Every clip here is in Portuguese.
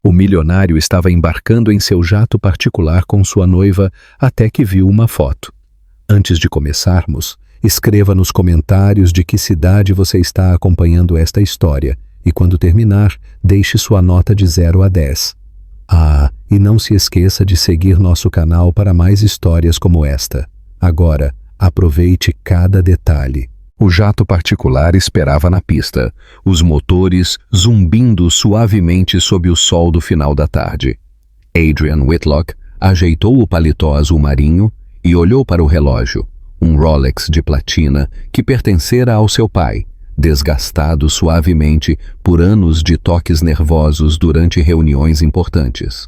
O milionário estava embarcando em seu jato particular com sua noiva até que viu uma foto. Antes de começarmos, escreva nos comentários de que cidade você está acompanhando esta história e quando terminar, deixe sua nota de 0 a 10. E não se esqueça de seguir nosso canal para mais histórias como esta. Agora, aproveite cada detalhe. O jato particular esperava na pista, os motores zumbindo suavemente sob o sol do final da tarde. Adrian Whitlock ajeitou o paletó azul marinho e olhou para o relógio, um Rolex de platina que pertencera ao seu pai, desgastado suavemente por anos de toques nervosos durante reuniões importantes.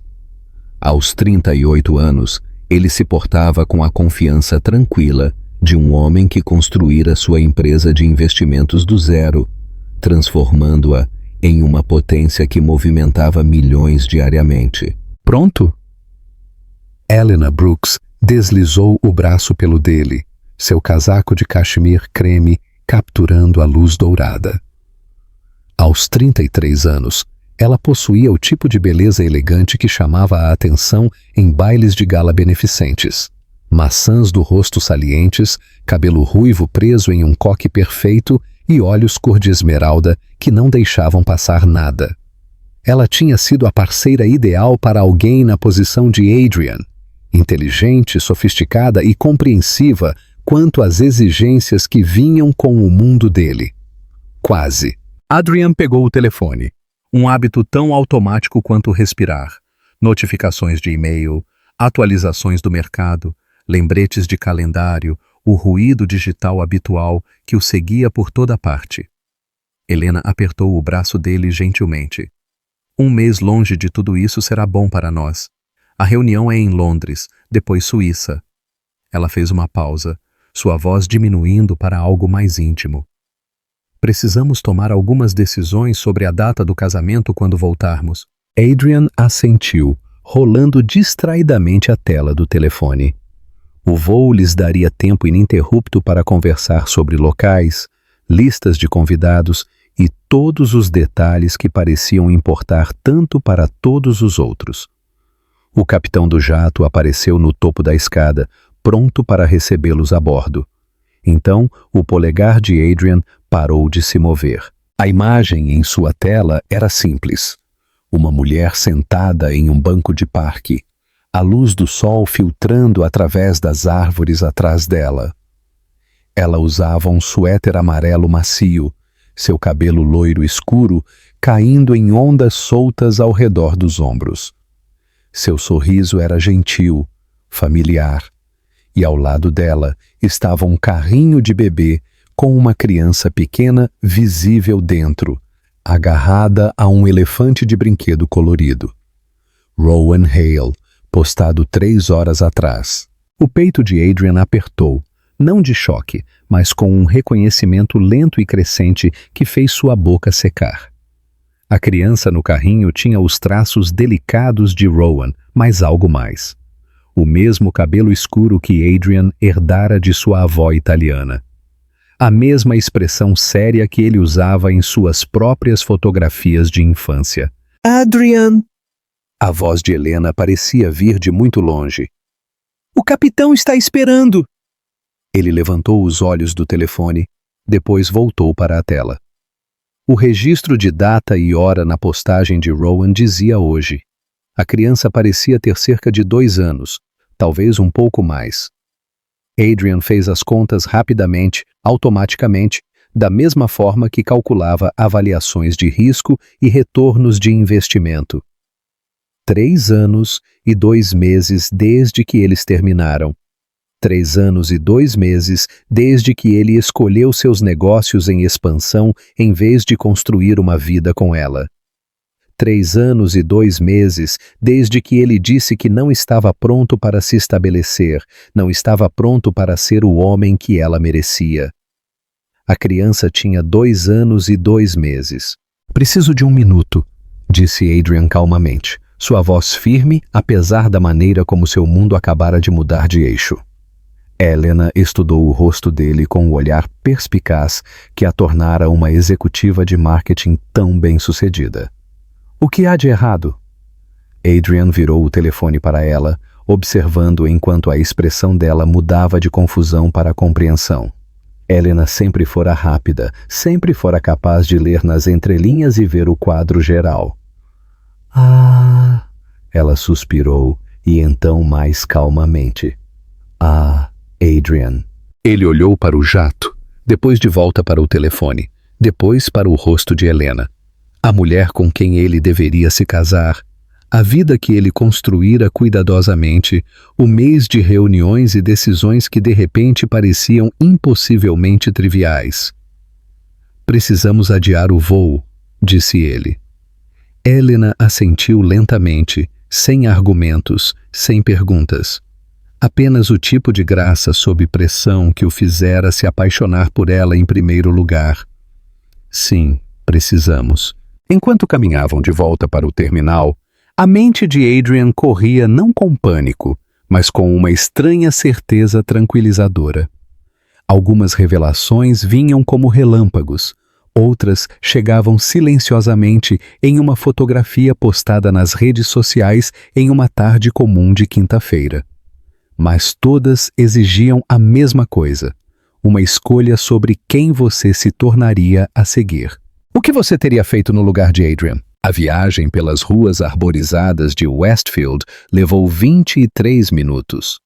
Aos 38 anos, ele se portava com a confiança tranquila de um homem que construíra sua empresa de investimentos do zero, transformando-a em uma potência que movimentava milhões diariamente. Pronto? Helena Brooks deslizou o braço pelo dele, seu casaco de cachemir creme capturando a luz dourada. Aos 33 anos, ela possuía o tipo de beleza elegante que chamava a atenção em bailes de gala beneficentes. Maçãs do rosto salientes, cabelo ruivo preso em um coque perfeito e olhos cor de esmeralda que não deixavam passar nada. Ela tinha sido a parceira ideal para alguém na posição de Adrian, inteligente, sofisticada e compreensiva quanto às exigências que vinham com o mundo dele. Quase. Adrian pegou o telefone, um hábito tão automático quanto respirar. Notificações de e-mail, atualizações do mercado, lembretes de calendário, o ruído digital habitual que o seguia por toda parte. Helena apertou o braço dele gentilmente. Um mês longe de tudo isso será bom para nós. A reunião é em Londres, depois Suíça. Ela fez uma pausa, sua voz diminuindo para algo mais íntimo. Precisamos tomar algumas decisões sobre a data do casamento quando voltarmos. Adrian assentiu, rolando distraidamente a tela do telefone. O voo lhes daria tempo ininterrupto para conversar sobre locais, listas de convidados e todos os detalhes que pareciam importar tanto para todos os outros. O capitão do jato apareceu no topo da escada, pronto para recebê-los a bordo. Então, o polegar de Adrian parou de se mover. A imagem em sua tela era simples. Uma mulher sentada em um banco de parque, a luz do sol filtrando através das árvores atrás dela. Ela usava um suéter amarelo macio, seu cabelo loiro escuro caindo em ondas soltas ao redor dos ombros. Seu sorriso era gentil, familiar, e ao lado dela estava um carrinho de bebê com uma criança pequena visível dentro, agarrada a um elefante de brinquedo colorido. Rowan Hale, postado 3 horas atrás. O peito de Adrian apertou, não de choque, mas com um reconhecimento lento e crescente que fez sua boca secar. A criança no carrinho tinha os traços delicados de Rowan, mas algo mais. O mesmo cabelo escuro que Adrian herdara de sua avó italiana. A mesma expressão séria que ele usava em suas próprias fotografias de infância. Adrian! A voz de Helena parecia vir de muito longe. O capitão está esperando! Ele levantou os olhos do telefone, depois voltou para a tela. O registro de data e hora na postagem de Rowan dizia hoje. A criança parecia ter cerca de 2 anos, talvez um pouco mais. Adrian fez as contas rapidamente, automaticamente, da mesma forma que calculava avaliações de risco e retornos de investimento. 3 anos e 2 meses desde que eles terminaram. 3 anos e 2 meses desde que ele escolheu seus negócios em expansão em vez de construir uma vida com ela. 3 anos e 2 meses desde que ele disse que não estava pronto para se estabelecer, não estava pronto para ser o homem que ela merecia. A criança tinha 2 anos e 2 meses. Preciso de 1 minuto, disse Adrian calmamente, sua voz firme apesar da maneira como seu mundo acabara de mudar de eixo. Helena estudou o rosto dele com o olhar perspicaz que a tornara uma executiva de marketing tão bem-sucedida. O que há de errado? Adrian virou o telefone para ela, observando enquanto a expressão dela mudava de confusão para compreensão. Helena sempre fora rápida, sempre fora capaz de ler nas entrelinhas e ver o quadro geral. Ah, ela suspirou e então mais calmamente. Ah, Adrian. Ele olhou para o jato, depois de volta para o telefone, depois para o rosto de Helena. A mulher com quem ele deveria se casar, a vida que ele construíra cuidadosamente, o mês de reuniões e decisões que de repente pareciam impossivelmente triviais. Precisamos adiar o voo, disse ele. Helena assentiu lentamente, sem argumentos, sem perguntas. Apenas o tipo de graça sob pressão que o fizera se apaixonar por ela em primeiro lugar. Sim, precisamos. Enquanto caminhavam de volta para o terminal, a mente de Adrian corria não com pânico, mas com uma estranha certeza tranquilizadora. Algumas revelações vinham como relâmpagos, outras chegavam silenciosamente em uma fotografia postada nas redes sociais em uma tarde comum de quinta-feira. Mas todas exigiam a mesma coisa, uma escolha sobre quem você se tornaria a seguir. O que você teria feito no lugar de Adrian? A viagem pelas ruas arborizadas de Westfield levou 23 minutos.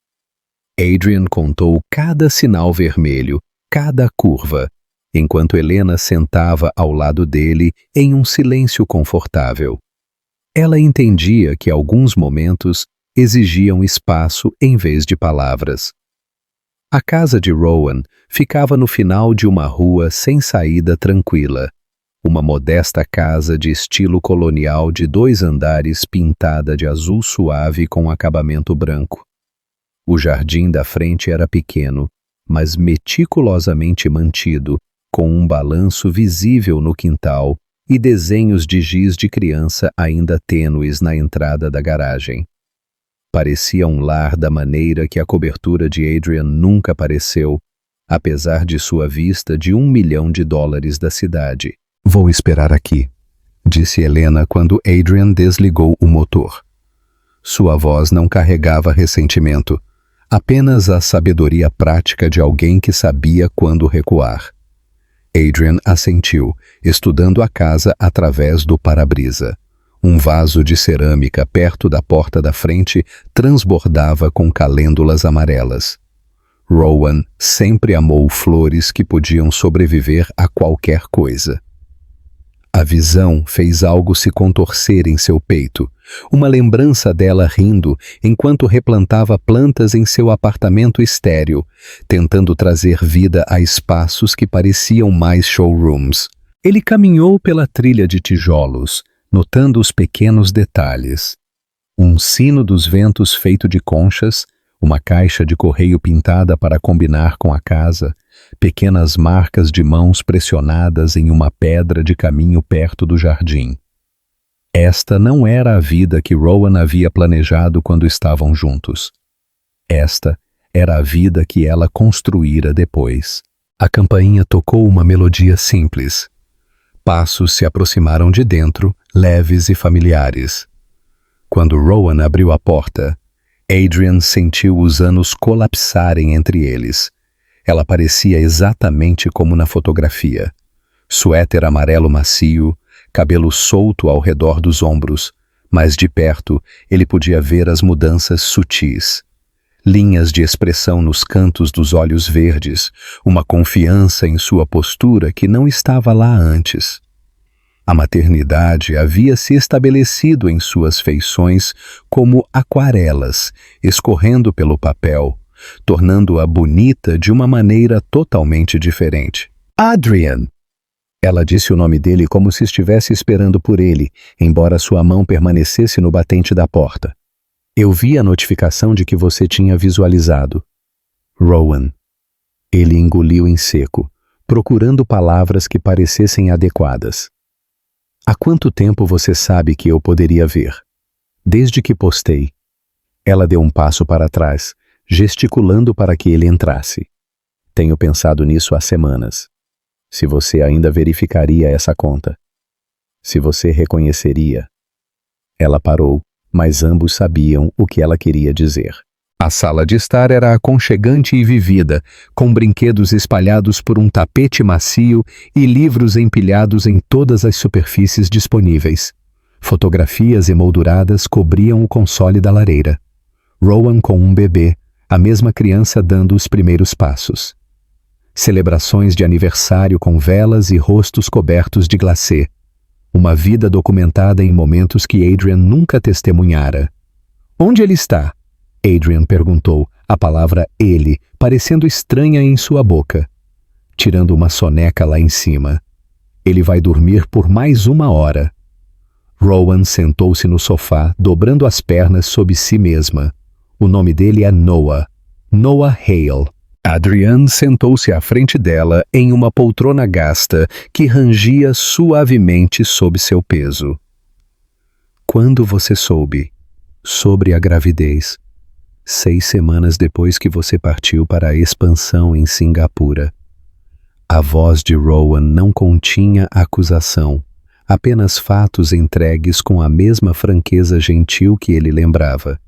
Adrian contou cada sinal vermelho, cada curva, enquanto Helena sentava ao lado dele em um silêncio confortável. Ela entendia que alguns momentos exigiam espaço em vez de palavras. A casa de Rowan ficava no final de uma rua sem saída tranquila. Uma modesta casa de estilo colonial de 2 andares pintada de azul suave com acabamento branco. O jardim da frente era pequeno, mas meticulosamente mantido, com um balanço visível no quintal e desenhos de giz de criança ainda tênues na entrada da garagem. Parecia um lar da maneira que a cobertura de Adrian nunca pareceu, apesar de sua vista de $1 milhão da cidade. Vou esperar aqui, disse Helena quando Adrian desligou o motor. Sua voz não carregava ressentimento, apenas a sabedoria prática de alguém que sabia quando recuar. Adrian assentiu, estudando a casa através do para-brisa. Um vaso de cerâmica perto da porta da frente transbordava com calêndulas amarelas. Rowan sempre amou flores que podiam sobreviver a qualquer coisa. A visão fez algo se contorcer em seu peito, uma lembrança dela rindo enquanto replantava plantas em seu apartamento estéril, tentando trazer vida a espaços que pareciam mais showrooms. Ele caminhou pela trilha de tijolos, notando os pequenos detalhes. Um sino dos ventos feito de conchas, uma caixa de correio pintada para combinar com a casa, pequenas marcas de mãos pressionadas em uma pedra de caminho perto do jardim. Esta não era a vida que Rowan havia planejado quando estavam juntos. Esta era a vida que ela construíra depois. A campainha tocou uma melodia simples. Passos se aproximaram de dentro, leves e familiares. Quando Rowan abriu a porta, Adrian sentiu os anos colapsarem entre eles. Ela parecia exatamente como na fotografia. Suéter amarelo macio, cabelo solto ao redor dos ombros, mas de perto ele podia ver as mudanças sutis. Linhas de expressão nos cantos dos olhos verdes, uma confiança em sua postura que não estava lá antes. A maternidade havia se estabelecido em suas feições como aquarelas, escorrendo pelo papel, tornando-a bonita de uma maneira totalmente diferente. Adrian! Ela disse o nome dele como se estivesse esperando por ele, embora sua mão permanecesse no batente da porta. Eu vi a notificação de que você tinha visualizado. Rowan. Ele engoliu em seco, procurando palavras que parecessem adequadas. Há quanto tempo você sabe que eu poderia ver? Desde que postei. Ela deu um passo para trás, gesticulando para que ele entrasse. Tenho pensado nisso há semanas. Se você ainda verificaria essa conta. Se você reconheceria. Ela parou, mas ambos sabiam o que ela queria dizer. A sala de estar era aconchegante e vivida, com brinquedos espalhados por um tapete macio e livros empilhados em todas as superfícies disponíveis. Fotografias emolduradas cobriam o console da lareira. Rowan com um bebê, a mesma criança dando os primeiros passos. Celebrações de aniversário com velas e rostos cobertos de glacê. Uma vida documentada em momentos que Adrian nunca testemunhara. Onde ele está? Adrian perguntou, a palavra ele parecendo estranha em sua boca. Tirando uma soneca lá em cima. Ele vai dormir por mais 1 hora. Rowan sentou-se no sofá, dobrando as pernas sob si mesma. O nome dele é Noah. Noah Hale. Adrian sentou-se à frente dela em uma poltrona gasta que rangia suavemente sob seu peso. Quando você soube? Sobre a gravidez. 6 semanas depois que você partiu para a expansão em Singapura. A voz de Rowan não continha acusação, apenas fatos entregues com a mesma franqueza gentil que ele lembrava.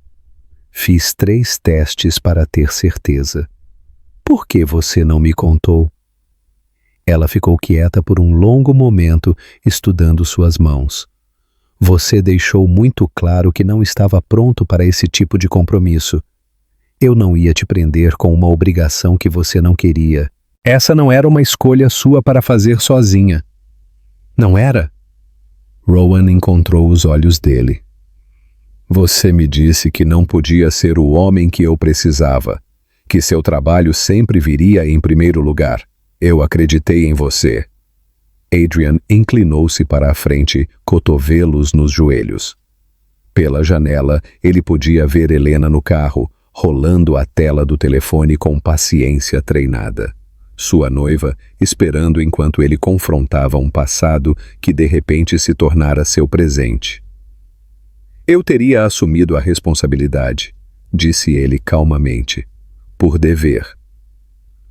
Fiz 3 testes para ter certeza. Por que você não me contou? Ela ficou quieta por um longo momento, estudando suas mãos. Você deixou muito claro que não estava pronto para esse tipo de compromisso. Eu não ia te prender com uma obrigação que você não queria. Essa não era uma escolha sua para fazer sozinha. Não era? Rowan encontrou os olhos dele. Você me disse que não podia ser o homem que eu precisava, que seu trabalho sempre viria em primeiro lugar. Eu acreditei em você. Adrian inclinou-se para a frente, cotovelos nos joelhos. Pela janela, ele podia ver Helena no carro, rolando a tela do telefone com paciência treinada. Sua noiva, esperando enquanto ele confrontava um passado que de repente se tornara seu presente. Eu teria assumido a responsabilidade, disse ele calmamente, por dever.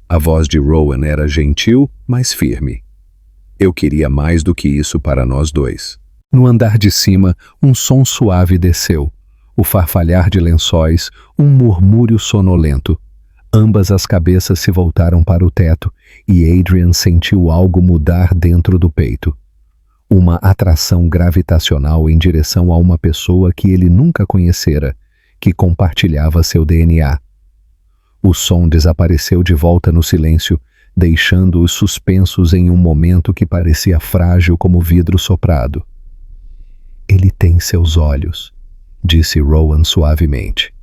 A voz de Rowan era gentil, mas firme. Eu queria mais do que isso para nós dois. No andar de cima, um som suave desceu. O farfalhar de lençóis, um murmúrio sonolento. Ambas as cabeças se voltaram para o teto e Adrian sentiu algo mudar dentro do peito. Uma atração gravitacional em direção a uma pessoa que ele nunca conhecera, que compartilhava seu DNA. O som desapareceu de volta no silêncio, deixando-os suspensos em um momento que parecia frágil como vidro soprado. Ele tem seus olhos, disse Rowan suavemente.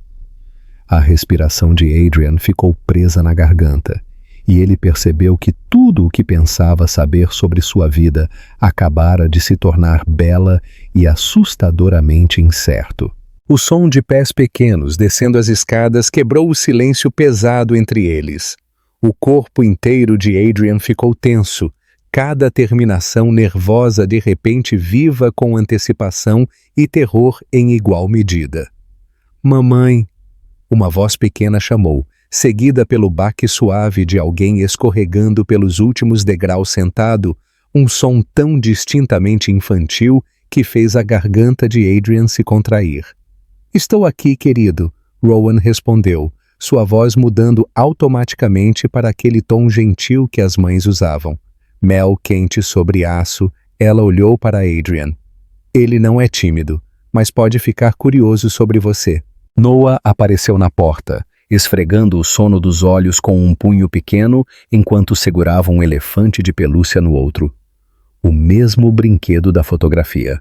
A respiração de Adrian ficou presa na garganta, e ele percebeu que tudo o que pensava saber sobre sua vida acabara de se tornar bela e assustadoramente incerto. O som de pés pequenos descendo as escadas quebrou o silêncio pesado entre eles. O corpo inteiro de Adrian ficou tenso, cada terminação nervosa de repente viva com antecipação e terror em igual medida. Mamãe! Uma voz pequena chamou, seguida pelo baque suave de alguém escorregando pelos últimos degraus sentado, um som tão distintamente infantil que fez a garganta de Adrian se contrair. Estou aqui, querido, Rowan respondeu, sua voz mudando automaticamente para aquele tom gentil que as mães usavam. Mel quente sobre aço, ela olhou para Adrian. Ele não é tímido, mas pode ficar curioso sobre você. Noah apareceu na porta, esfregando o sono dos olhos com um punho pequeno enquanto segurava um elefante de pelúcia no outro. O mesmo brinquedo da fotografia.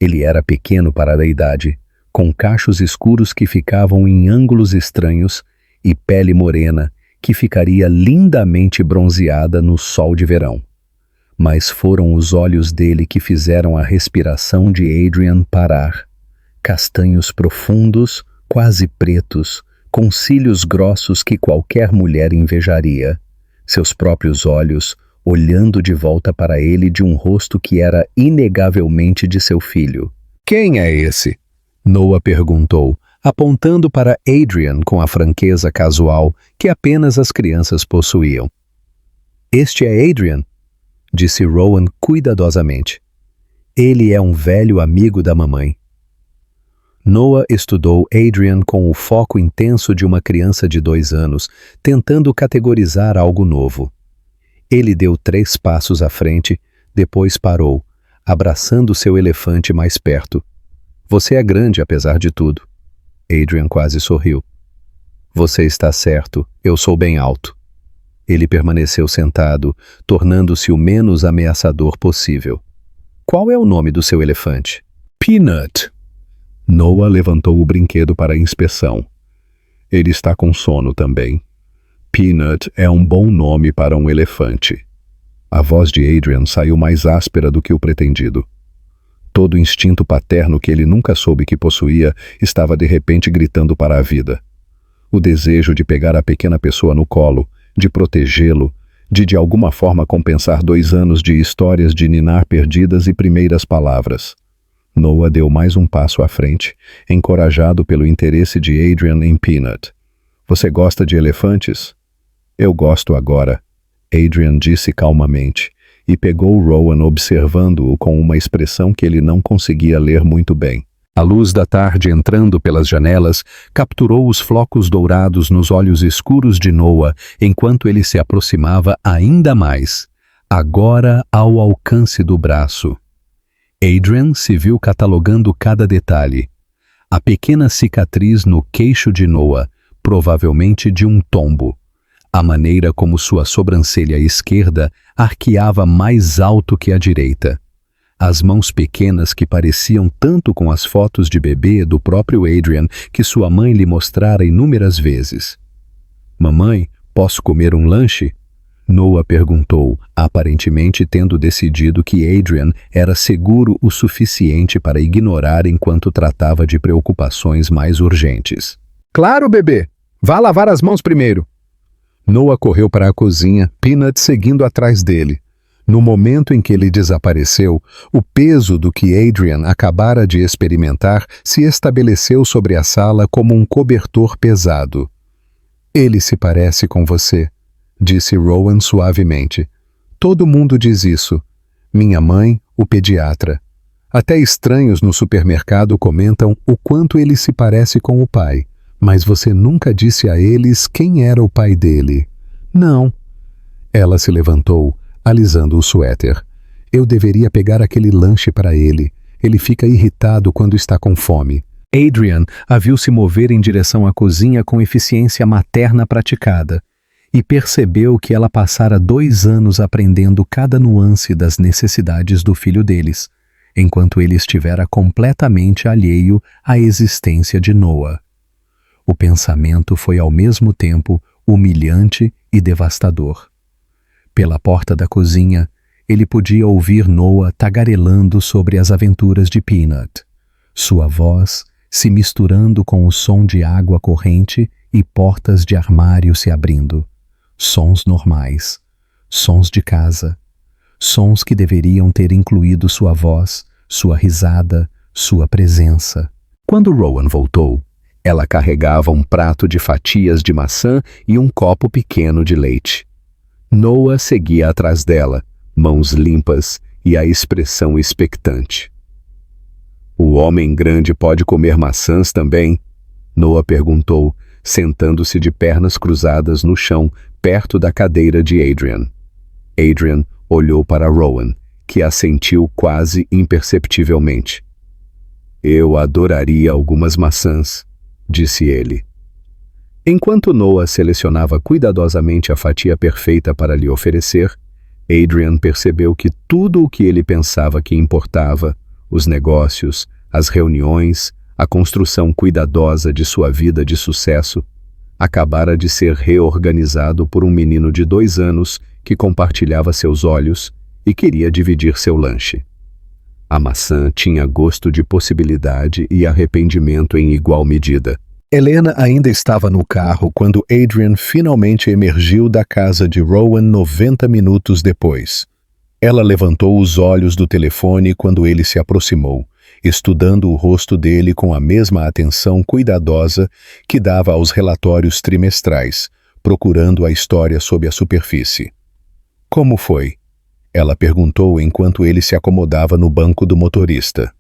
Ele era pequeno para a idade, com cachos escuros que ficavam em ângulos estranhos e pele morena que ficaria lindamente bronzeada no sol de verão. Mas foram os olhos dele que fizeram a respiração de Adrian parar. Castanhos profundos, quase pretos, com cílios grossos que qualquer mulher invejaria. Seus próprios olhos, olhando de volta para ele de um rosto que era inegavelmente de seu filho. Quem é esse? Noah perguntou, apontando para Adrian com a franqueza casual que apenas as crianças possuíam. Este é Adrian, disse Rowan cuidadosamente. Ele é um velho amigo da mamãe. Noah estudou Adrian com o foco intenso de uma criança de 2 anos, tentando categorizar algo novo. Ele deu 3 passos à frente, depois parou, abraçando seu elefante mais perto. Você é grande apesar de tudo. Adrian quase sorriu. Você está certo, eu sou bem alto. Ele permaneceu sentado, tornando-se o menos ameaçador possível. Qual é o nome do seu elefante? Peanut. Noah levantou o brinquedo para a inspeção. Ele está com sono também. Peanut é um bom nome para um elefante. A voz de Adrian saiu mais áspera do que o pretendido. Todo o instinto paterno que ele nunca soube que possuía estava de repente gritando para a vida. O desejo de pegar a pequena pessoa no colo, de protegê-lo, de alguma forma compensar 2 anos de histórias de ninar perdidas e primeiras palavras. Noah deu mais um passo à frente, encorajado pelo interesse de Adrian em Peanut. Você gosta de elefantes? Eu gosto agora, Adrian disse calmamente, e pegou Rowan observando-o com uma expressão que ele não conseguia ler muito bem. A luz da tarde entrando pelas janelas capturou os flocos dourados nos olhos escuros de Noah enquanto ele se aproximava ainda mais, agora ao alcance do braço. Adrian se viu catalogando cada detalhe. A pequena cicatriz no queixo de Noah, provavelmente de um tombo. A maneira como sua sobrancelha esquerda arqueava mais alto que a direita. As mãos pequenas que pareciam tanto com as fotos de bebê do próprio Adrian que sua mãe lhe mostrara inúmeras vezes. Mamãe, posso comer um lanche? Noah perguntou, aparentemente tendo decidido que Adrian era seguro o suficiente para ignorar enquanto tratava de preocupações mais urgentes. Claro, bebê! Vá lavar as mãos primeiro! Noah correu para a cozinha, Peanut seguindo atrás dele. No momento em que ele desapareceu, o peso do que Adrian acabara de experimentar se estabeleceu sobre a sala como um cobertor pesado. Ele se parece com você, disse Rowan suavemente. Todo mundo diz isso. Minha mãe, o pediatra. Até estranhos no supermercado comentam o quanto ele se parece com o pai. Mas você nunca disse a eles quem era o pai dele. Não. Ela se levantou, alisando o suéter. Eu deveria pegar aquele lanche para ele. Ele fica irritado quando está com fome. Adrian a viu se mover em direção à cozinha com eficiência materna praticada e percebeu que ela passara 2 anos aprendendo cada nuance das necessidades do filho deles, enquanto ele estivera completamente alheio à existência de Noah. O pensamento foi ao mesmo tempo humilhante e devastador. Pela porta da cozinha, ele podia ouvir Noah tagarelando sobre as aventuras de Peanut, sua voz se misturando com o som de água corrente e portas de armário se abrindo. Sons normais, sons de casa, sons que deveriam ter incluído sua voz, sua risada, sua presença. Quando Rowan voltou, ela carregava um prato de fatias de maçã e um copo pequeno de leite. Noah seguia atrás dela, mãos limpas e a expressão expectante. O homem grande pode comer maçãs também? Noah perguntou, sentando-se de pernas cruzadas no chão, perto da cadeira de Adrian. Adrian olhou para Rowan, que assentiu quase imperceptivelmente. Eu adoraria algumas maçãs, disse ele. Enquanto Noah selecionava cuidadosamente a fatia perfeita para lhe oferecer, Adrian percebeu que tudo o que ele pensava que importava, os negócios, as reuniões, a construção cuidadosa de sua vida de sucesso, acabara de ser reorganizado por um menino de 2 anos que compartilhava seus olhos e queria dividir seu lanche. A maçã tinha gosto de possibilidade e arrependimento em igual medida. Helena ainda estava no carro quando Adrian finalmente emergiu da casa de Rowan 90 minutos depois. Ela levantou os olhos do telefone quando ele se aproximou, estudando o rosto dele com a mesma atenção cuidadosa que dava aos relatórios trimestrais, procurando a história sob a superfície. Como foi? Ela perguntou enquanto ele se acomodava no banco do motorista.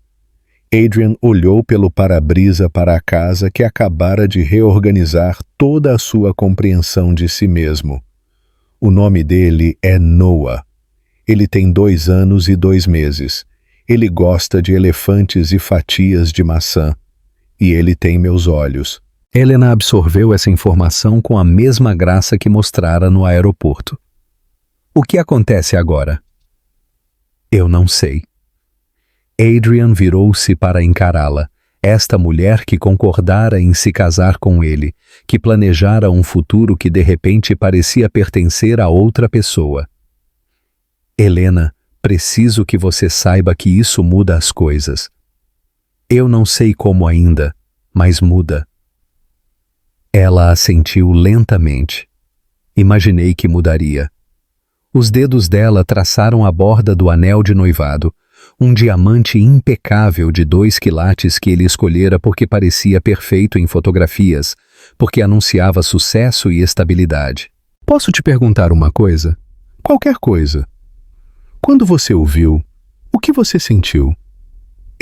Adrian olhou pelo para-brisa para a casa que acabara de reorganizar toda a sua compreensão de si mesmo. O nome dele é Noah. Ele tem 2 anos e 2 meses. Ele gosta de elefantes e fatias de maçã. E ele tem meus olhos. Helena absorveu essa informação com a mesma graça que mostrara no aeroporto. O que acontece agora? Eu não sei. Adrian virou-se para encará-la, esta mulher que concordara em se casar com ele, que planejara um futuro que de repente parecia pertencer a outra pessoa. Helena, preciso que você saiba que isso muda as coisas. Eu não sei como ainda, mas muda. Ela assentiu lentamente. Imaginei que mudaria. Os dedos dela traçaram a borda do anel de noivado, um diamante impecável de 2 quilates que ele escolhera porque parecia perfeito em fotografias, porque anunciava sucesso e estabilidade. Posso te perguntar uma coisa? Qualquer coisa. Quando você o viu, o que você sentiu?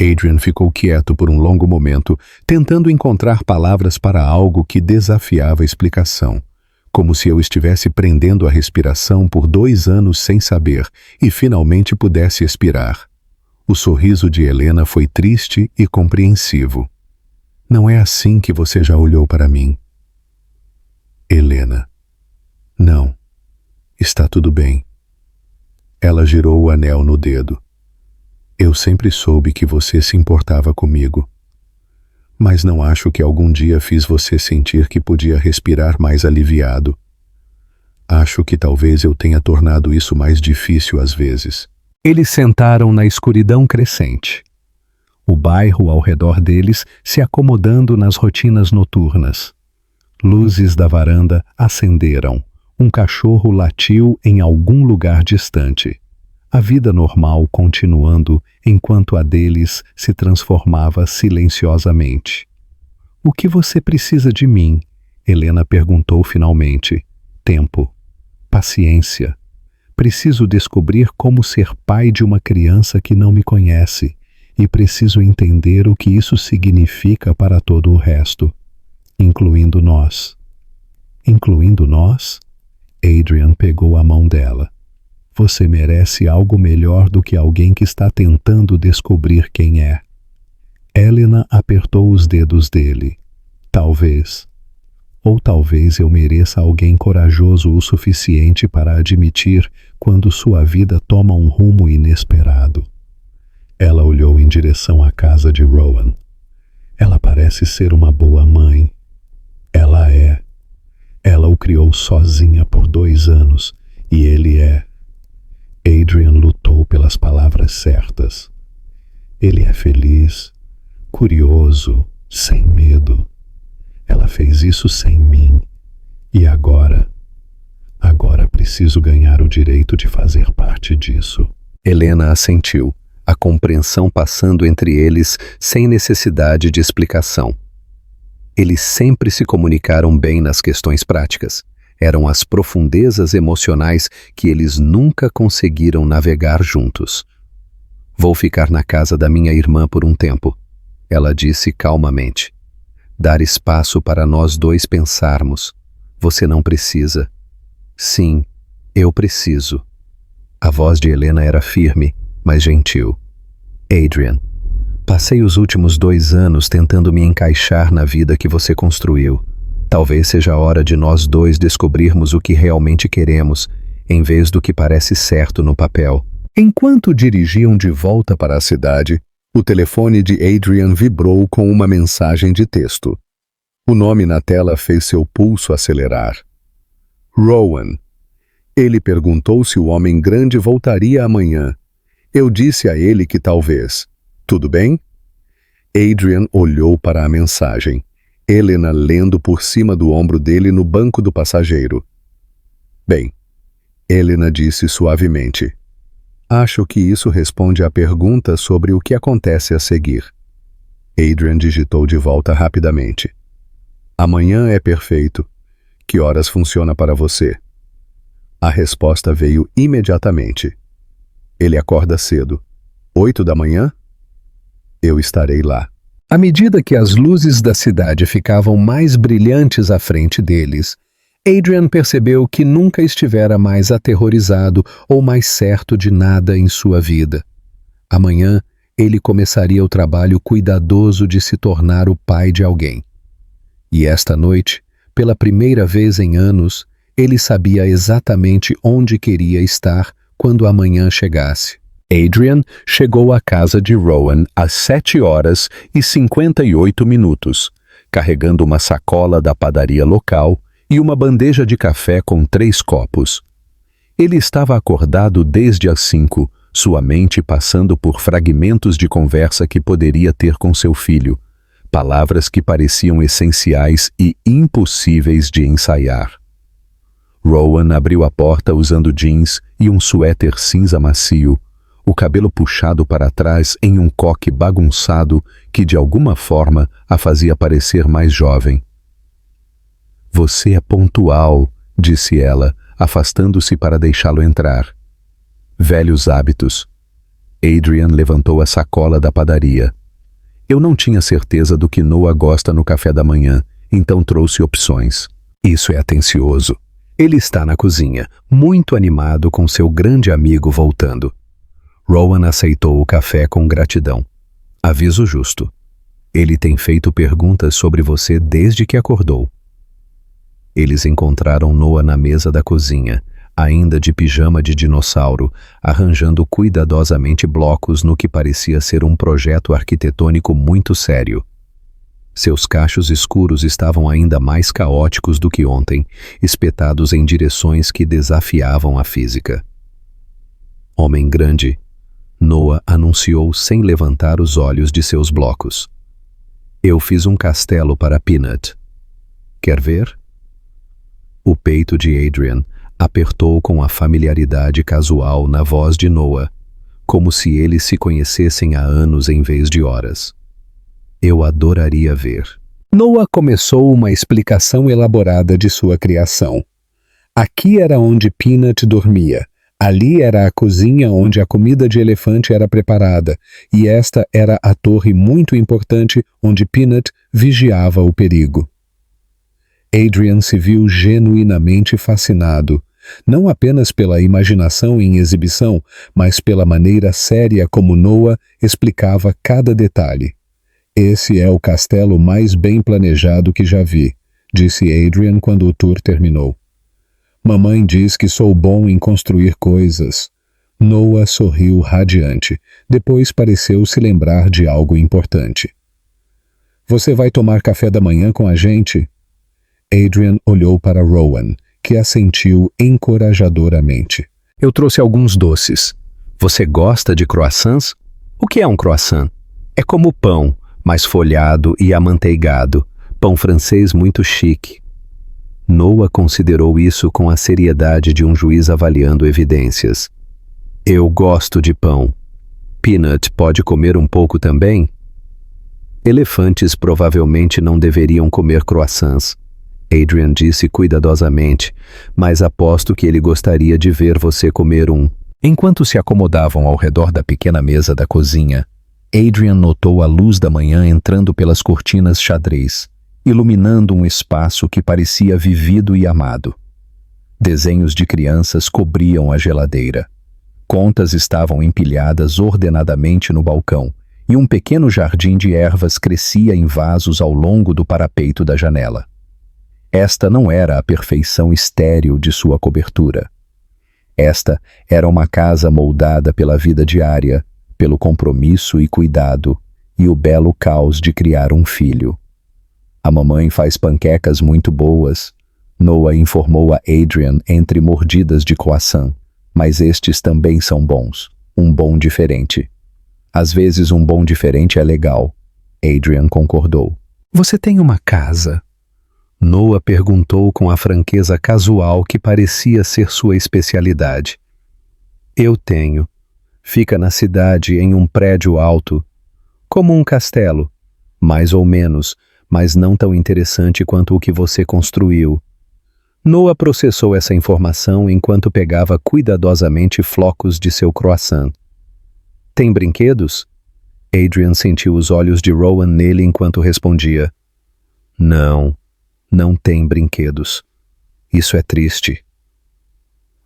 Adrian ficou quieto por um longo momento, tentando encontrar palavras para algo que desafiava a explicação. Como se eu estivesse prendendo a respiração por 2 anos sem saber e finalmente pudesse expirar. O sorriso de Helena foi triste e compreensivo. Não é assim que você já olhou para mim. Helena. Não. Está tudo bem. Ela girou o anel no dedo. Eu sempre soube que você se importava comigo. Mas não acho que algum dia fiz você sentir que podia respirar mais aliviado. Acho que talvez eu tenha tornado isso mais difícil às vezes. Eles sentaram na escuridão crescente. O bairro ao redor deles se acomodando nas rotinas noturnas. Luzes da varanda acenderam. Um cachorro latiu em algum lugar distante. A vida normal continuando enquanto a deles se transformava silenciosamente. O que você precisa de mim? Helena perguntou finalmente. Tempo. Paciência. Preciso descobrir como ser pai de uma criança que não me conhece e preciso entender o que isso significa para todo o resto, incluindo nós. Incluindo nós? Adrian pegou a mão dela. Você merece algo melhor do que alguém que está tentando descobrir quem é. Helena apertou os dedos dele. Talvez. Ou talvez eu mereça alguém corajoso o suficiente para admitir quando sua vida toma um rumo inesperado. Ela olhou em direção à casa de Rowan. Ela parece ser uma boa mãe. Ela é. Ela o criou sozinha por 2 anos e ele é. Adrian lutou pelas palavras certas. Ele é feliz, curioso, sem medo. Ela fez isso sem mim. E agora preciso ganhar o direito de fazer parte disso. Helena assentiu, a compreensão passando entre eles sem necessidade de explicação. Eles sempre se comunicaram bem nas questões práticas. Eram as profundezas emocionais que eles nunca conseguiram navegar juntos. Vou ficar na casa da minha irmã por um tempo, ela disse calmamente. Dar espaço para nós 2 pensarmos. Você não precisa. Sim, eu preciso. A voz de Helena era firme, mas gentil. Adrian, passei os últimos 2 anos tentando me encaixar na vida que você construiu. Talvez seja a hora de nós 2 descobrirmos o que realmente queremos, em vez do que parece certo no papel. Enquanto dirigiam de volta para a cidade, o telefone de Adrian vibrou com uma mensagem de texto. O nome na tela fez seu pulso acelerar. Rowan. Ele perguntou se o homem grande voltaria amanhã. Eu disse a ele que talvez. Tudo bem? Adrian olhou para a mensagem. Helena lendo por cima do ombro dele no banco do passageiro. Bem, Helena disse suavemente. Acho que isso responde à pergunta sobre o que acontece a seguir. Adrian digitou de volta rapidamente. Amanhã é perfeito. Que horas funciona para você? A resposta veio imediatamente. Ele acorda cedo. 8 da manhã? Eu estarei lá. À medida que as luzes da cidade ficavam mais brilhantes à frente deles, Adrian percebeu que nunca estivera mais aterrorizado ou mais certo de nada em sua vida. Amanhã, ele começaria o trabalho cuidadoso de se tornar o pai de alguém. E esta noite, pela primeira vez em anos, ele sabia exatamente onde queria estar quando amanhã chegasse. Adrian chegou à casa de Rowan às 7h58, carregando uma sacola da padaria local e uma bandeja de café com 3 copos. Ele estava acordado desde as 5, sua mente passando por fragmentos de conversa que poderia ter com seu filho, palavras que pareciam essenciais e impossíveis de ensaiar. Rowan abriu a porta usando jeans e um suéter cinza macio, o cabelo puxado para trás em um coque bagunçado que de alguma forma a fazia parecer mais jovem. "Você é pontual", disse ela, afastando-se para deixá-lo entrar. Velhos hábitos. Adrian levantou a sacola da padaria. Eu não tinha certeza do que Noah gosta no café da manhã, então trouxe opções. Isso é atencioso. Ele está na cozinha, muito animado com seu grande amigo voltando. Rowan aceitou o café com gratidão. Aviso justo. Ele tem feito perguntas sobre você desde que acordou. Eles encontraram Noah na mesa da cozinha, ainda de pijama de dinossauro, arranjando cuidadosamente blocos no que parecia ser um projeto arquitetônico muito sério. Seus cachos escuros estavam ainda mais caóticos do que ontem, espetados em direções que desafiavam a física. Homem grande, Noah anunciou sem levantar os olhos de seus blocos. Eu fiz um castelo para Peanut. Quer ver? O peito de Adrian apertou com a familiaridade casual na voz de Noah, como se eles se conhecessem há anos em vez de horas. Eu adoraria ver. Noah começou uma explicação elaborada de sua criação. Aqui era onde Peanut dormia. Ali era a cozinha onde a comida de elefante era preparada, e esta era a torre muito importante onde Peanut vigiava o perigo. Adrian se viu genuinamente fascinado, não apenas pela imaginação em exibição, mas pela maneira séria como Noah explicava cada detalhe. Esse é o castelo mais bem planejado que já vi, disse Adrian quando o tour terminou. Mamãe diz que sou bom em construir coisas. Noah sorriu radiante. Depois pareceu se lembrar de algo importante. Você vai tomar café da manhã com a gente? Adrian olhou para Rowan, que assentiu encorajadoramente. Eu trouxe alguns doces. Você gosta de croissants? O que é um croissant? É como pão, mais folhado e amanteigado. Pão francês muito chique. Noah considerou isso com a seriedade de um juiz avaliando evidências. Eu gosto de pão. Peanut pode comer um pouco também? Elefantes provavelmente não deveriam comer croissants, Adrian disse cuidadosamente, mas aposto que ele gostaria de ver você comer um. Enquanto se acomodavam ao redor da pequena mesa da cozinha, Adrian notou a luz da manhã entrando pelas cortinas xadrez, iluminando um espaço que parecia vivido e amado. Desenhos de crianças cobriam a geladeira. Contas estavam empilhadas ordenadamente no balcão, e um pequeno jardim de ervas crescia em vasos ao longo do parapeito da janela. Esta não era a perfeição estéril de sua cobertura. Esta era uma casa moldada pela vida diária, pelo compromisso e cuidado, e o belo caos de criar um filho. A mamãe faz panquecas muito boas, Noah informou a Adrian entre mordidas de croissant, mas estes também são bons, um bom diferente. Às vezes um bom diferente é legal, Adrian concordou. Você tem uma casa? Noah perguntou com a franqueza casual que parecia ser sua especialidade. Eu tenho. Fica na cidade em um prédio alto, como um castelo, mais ou menos, mas não tão interessante quanto o que você construiu. Noah processou essa informação enquanto pegava cuidadosamente flocos de seu croissant. Tem brinquedos? Adrian sentiu os olhos de Rowan nele enquanto respondia. Não, não tem brinquedos. Isso é triste.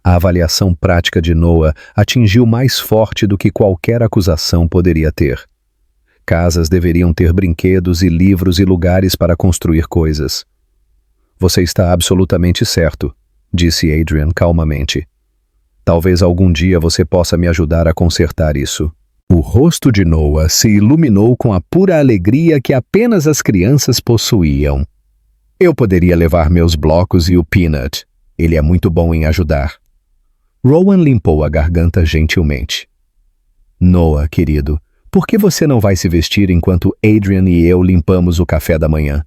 A avaliação prática de Noah atingiu mais forte do que qualquer acusação poderia ter. Casas deveriam ter brinquedos e livros e lugares para construir coisas. Você está absolutamente certo, disse Adrian calmamente. Talvez algum dia você possa me ajudar a consertar isso. O rosto de Noah se iluminou com a pura alegria que apenas as crianças possuíam. Eu poderia levar meus blocos e o Peanut. Ele é muito bom em ajudar. Rowan limpou a garganta gentilmente. Noah, querido, por que você não vai se vestir enquanto Adrian e eu limpamos o café da manhã?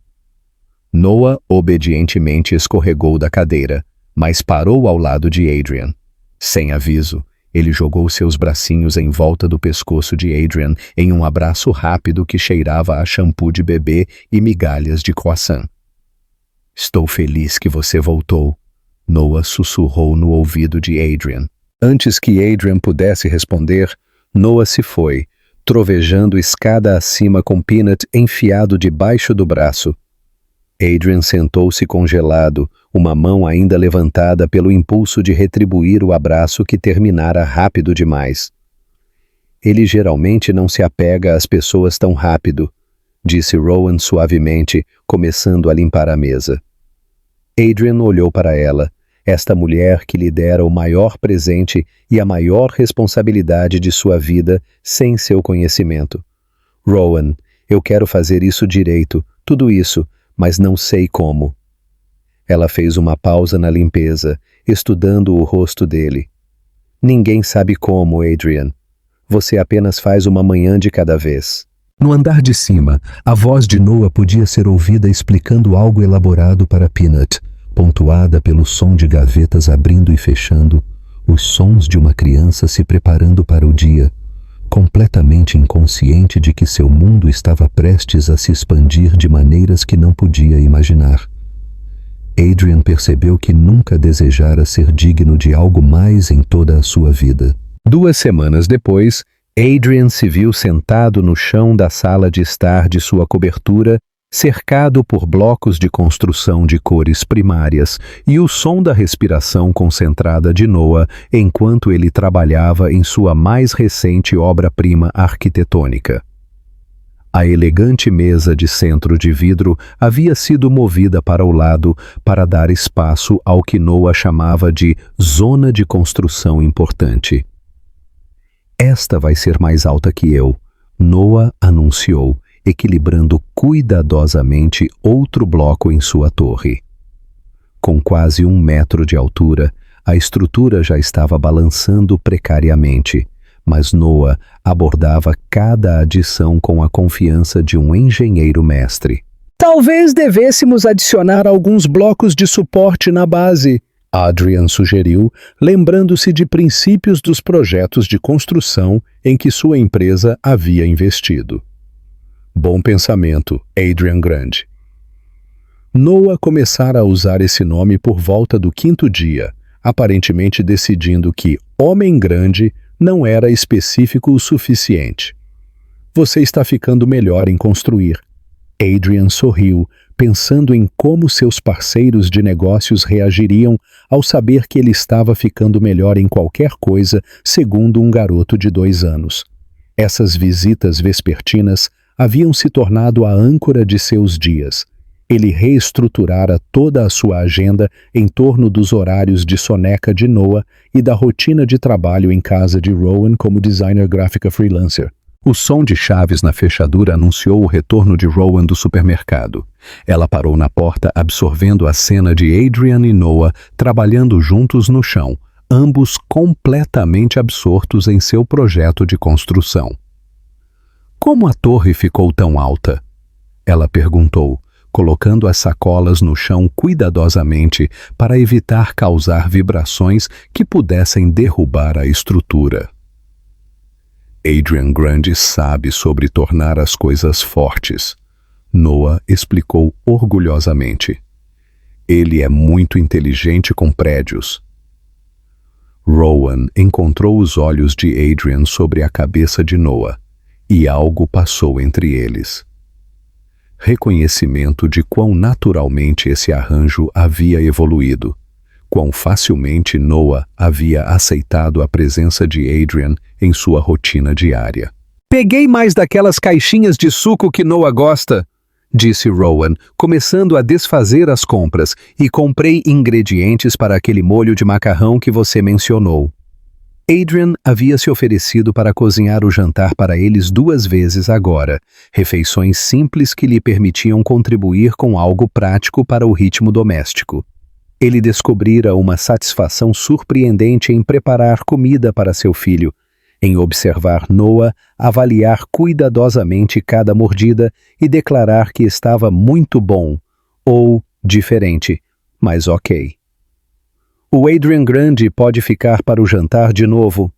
Noah obedientemente escorregou da cadeira, mas parou ao lado de Adrian. Sem aviso, ele jogou seus bracinhos em volta do pescoço de Adrian em um abraço rápido que cheirava a shampoo de bebê e migalhas de croissant. Estou feliz que você voltou, Noah sussurrou no ouvido de Adrian. Antes que Adrian pudesse responder, Noah se foi, trovejando escada acima com Peanut enfiado debaixo do braço. Adrian sentou-se congelado, uma mão ainda levantada pelo impulso de retribuir o abraço que terminara rápido demais. Ele geralmente não se apega às pessoas tão rápido, disse Rowan suavemente, começando a limpar a mesa. Adrian olhou para ela, esta mulher que lhe dera o maior presente e a maior responsabilidade de sua vida sem seu conhecimento. Rowan, eu quero fazer isso direito, tudo isso, mas não sei como. Ela fez uma pausa na limpeza, estudando o rosto dele. Ninguém sabe como, Adrian. Você apenas faz uma manhã de cada vez. No andar de cima, a voz de Noah podia ser ouvida explicando algo elaborado para Peanut, pontuada pelo som de gavetas abrindo e fechando, os sons de uma criança se preparando para o dia, completamente inconsciente de que seu mundo estava prestes a se expandir de maneiras que não podia imaginar. Adrian percebeu que nunca desejara ser digno de algo mais em toda a sua vida. 2 semanas depois, Adrian se viu sentado no chão da sala de estar de sua cobertura, cercado por blocos de construção de cores primárias e o som da respiração concentrada de Noah enquanto ele trabalhava em sua mais recente obra-prima arquitetônica. A elegante mesa de centro de vidro havia sido movida para o lado para dar espaço ao que Noah chamava de zona de construção importante. Esta vai ser mais alta que eu, Noah anunciou, equilibrando cuidadosamente outro bloco em sua torre. Com quase 1 metro de altura, a estrutura já estava balançando precariamente, mas Noah abordava cada adição com a confiança de um engenheiro mestre. Talvez devêssemos adicionar alguns blocos de suporte na base, Adrian sugeriu, lembrando-se de princípios dos projetos de construção em que sua empresa havia investido. Bom pensamento, Adrian Grande. Noah começara a usar esse nome por volta do 5º dia, aparentemente decidindo que Homem Grande não era específico o suficiente. Você está ficando melhor em construir. Adrian sorriu, pensando em como seus parceiros de negócios reagiriam ao saber que ele estava ficando melhor em qualquer coisa, segundo um garoto de 2 anos. Essas visitas vespertinas haviam se tornado a âncora de seus dias. Ele reestruturara toda a sua agenda em torno dos horários de soneca de Noah e da rotina de trabalho em casa de Rowan como designer gráfica freelancer. O som de chaves na fechadura anunciou o retorno de Rowan do supermercado. Ela parou na porta, absorvendo a cena de Adrian e Noah trabalhando juntos no chão, ambos completamente absortos em seu projeto de construção. Como a torre ficou tão alta? Ela perguntou, colocando as sacolas no chão cuidadosamente para evitar causar vibrações que pudessem derrubar a estrutura. Adrian Grande sabe sobre tornar as coisas fortes, Noah explicou orgulhosamente. Ele é muito inteligente com prédios. Rowan encontrou os olhos de Adrian sobre a cabeça de Noah. E algo passou entre eles. Reconhecimento de quão naturalmente esse arranjo havia evoluído, quão facilmente Noah havia aceitado a presença de Adrian em sua rotina diária. Peguei mais daquelas caixinhas de suco que Noah gosta, disse Rowan, começando a desfazer as compras, e comprei ingredientes para aquele molho de macarrão que você mencionou. Adrian havia se oferecido para cozinhar o jantar para eles 2 vezes agora, refeições simples que lhe permitiam contribuir com algo prático para o ritmo doméstico. Ele descobrira uma satisfação surpreendente em preparar comida para seu filho, em observar Noah avaliar cuidadosamente cada mordida e declarar que estava muito bom, ou diferente, mas ok. O Adrian Grande pode ficar para o jantar de novo?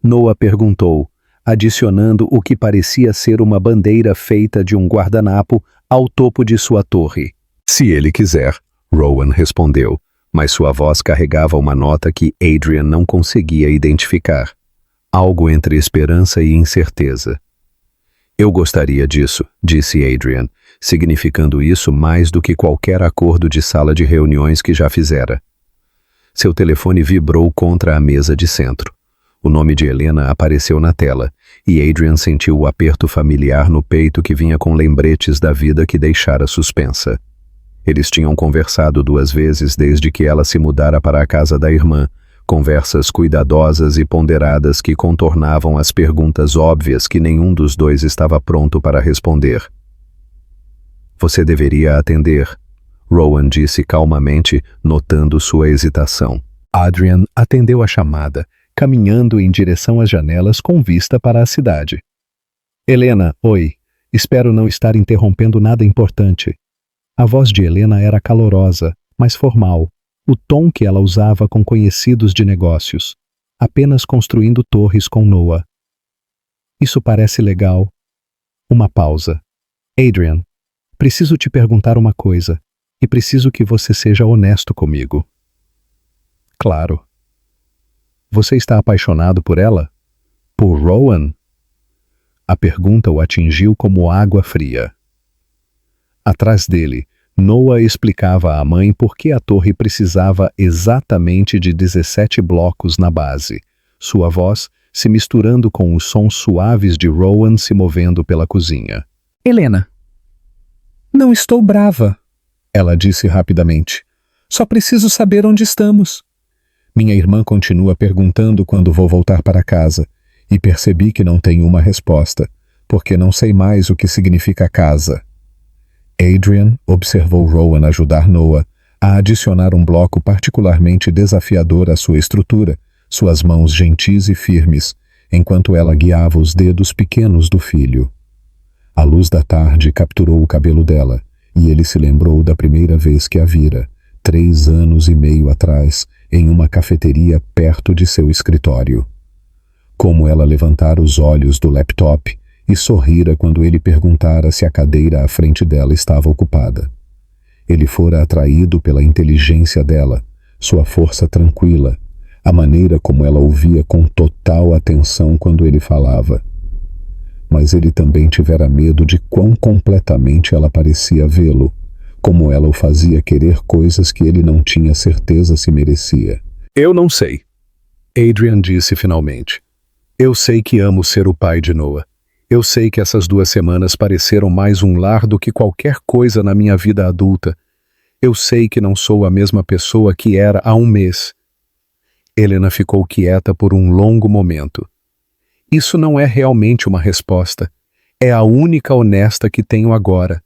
Noah perguntou, adicionando o que parecia ser uma bandeira feita de um guardanapo ao topo de sua torre. Se ele quiser, Rowan respondeu, mas sua voz carregava uma nota que Adrian não conseguia identificar. Algo entre esperança e incerteza. Eu gostaria disso, disse Adrian, significando isso mais do que qualquer acordo de sala de reuniões que já fizera. Seu telefone vibrou contra a mesa de centro. O nome de Helena apareceu na tela, e Adrian sentiu o aperto familiar no peito que vinha com lembretes da vida que deixara suspensa. Eles tinham conversado 2 vezes desde que ela se mudara para a casa da irmã, conversas cuidadosas e ponderadas que contornavam as perguntas óbvias que nenhum dos dois estava pronto para responder. Você deveria atender, Rowan disse calmamente, notando sua hesitação. Adrian atendeu a chamada, caminhando em direção às janelas com vista para a cidade. Helena, oi. Espero não estar interrompendo nada importante. A voz de Helena era calorosa, mas formal, o tom que ela usava com conhecidos de negócios, apenas construindo torres com Noah. Isso parece legal. Uma pausa. Adrian, preciso te perguntar uma coisa, e preciso que você seja honesto comigo. Claro. Você está apaixonado por ela? Por Rowan? A pergunta o atingiu como água fria. Atrás dele, Noah explicava à mãe por que a torre precisava exatamente de 17 blocos na base, sua voz se misturando com os sons suaves de Rowan se movendo pela cozinha. Helena, não estou brava, ela disse rapidamente. Só preciso saber onde estamos. Minha irmã continua perguntando quando vou voltar para casa, e percebi que não tenho uma resposta, porque não sei mais o que significa casa. Adrian observou Rowan ajudar Noah a adicionar um bloco particularmente desafiador à sua estrutura, suas mãos gentis e firmes, enquanto ela guiava os dedos pequenos do filho. A luz da tarde capturou o cabelo dela, e ele se lembrou da primeira vez que a vira, 3 anos e meio atrás, em uma cafeteria perto de seu escritório. Como ela levantara os olhos do laptop e sorrira quando ele perguntara se a cadeira à frente dela estava ocupada. Ele fora atraído pela inteligência dela, sua força tranquila, a maneira como ela ouvia com total atenção quando ele falava. Mas ele também tivera medo de quão completamente ela parecia vê-lo, como ela o fazia querer coisas que ele não tinha certeza se merecia. Eu não sei, Adrian disse finalmente. Eu sei que amo ser o pai de Noah. Eu sei que essas 2 semanas pareceram mais um lar do que qualquer coisa na minha vida adulta. Eu sei que não sou a mesma pessoa que era há 1 mês. Helena ficou quieta por um longo momento. Isso não é realmente uma resposta. É a única honesta que tenho agora.